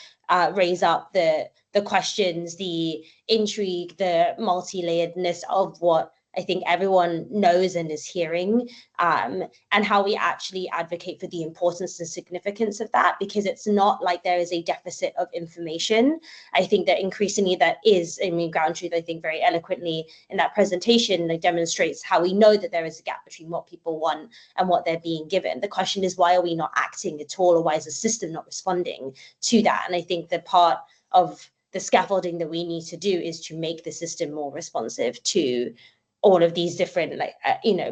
raise up the questions, the intrigue, the multi-layeredness of what I think everyone knows and is hearing, and how we actually advocate for the importance and significance of that, because it's not like there is a deficit of information. I think that increasingly that is, Ground Truth, I think very eloquently in that presentation, like, demonstrates how we know that there is a gap between what people want and what they're being given. The question is, why are we not acting at all, or why is the system not responding to that? And I think the part of the scaffolding that we need to do is to make the system more responsive to all of these different,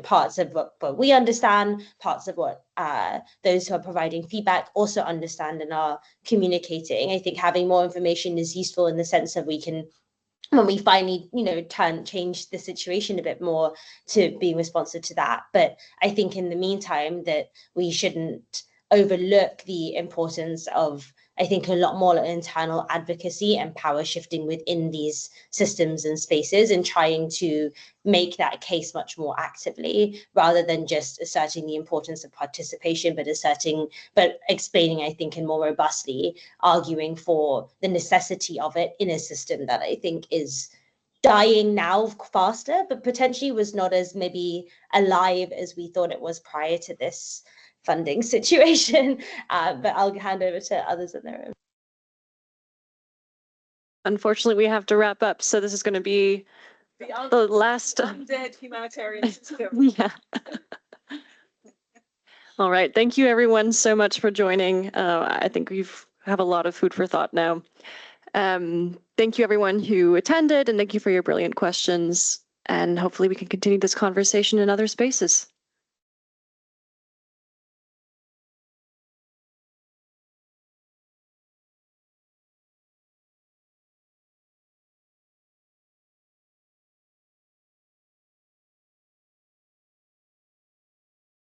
parts of what we understand, parts of what those who are providing feedback also understand and are communicating. I think having more information is useful in the sense that we can, when we finally, change the situation a bit more, to be responsive to that. But I think in the meantime that we shouldn't overlook the importance of, I think, a lot more internal advocacy and power shifting within these systems and spaces, and trying to make that case much more actively, rather than just asserting the importance of participation, but explaining, I think, and more robustly arguing for the necessity of it in a system that I think is dying now faster, but potentially was not as maybe alive as we thought it was prior to this funding situation. But I'll hand over to others in the room. Unfortunately, we have to wrap up, so this is going to be the last undead humanitarian system. Yeah. All right. Thank you, everyone, so much for joining. I think we have a lot of food for thought now. Thank you, everyone who attended, and thank you for your brilliant questions. And hopefully we can continue this conversation in other spaces.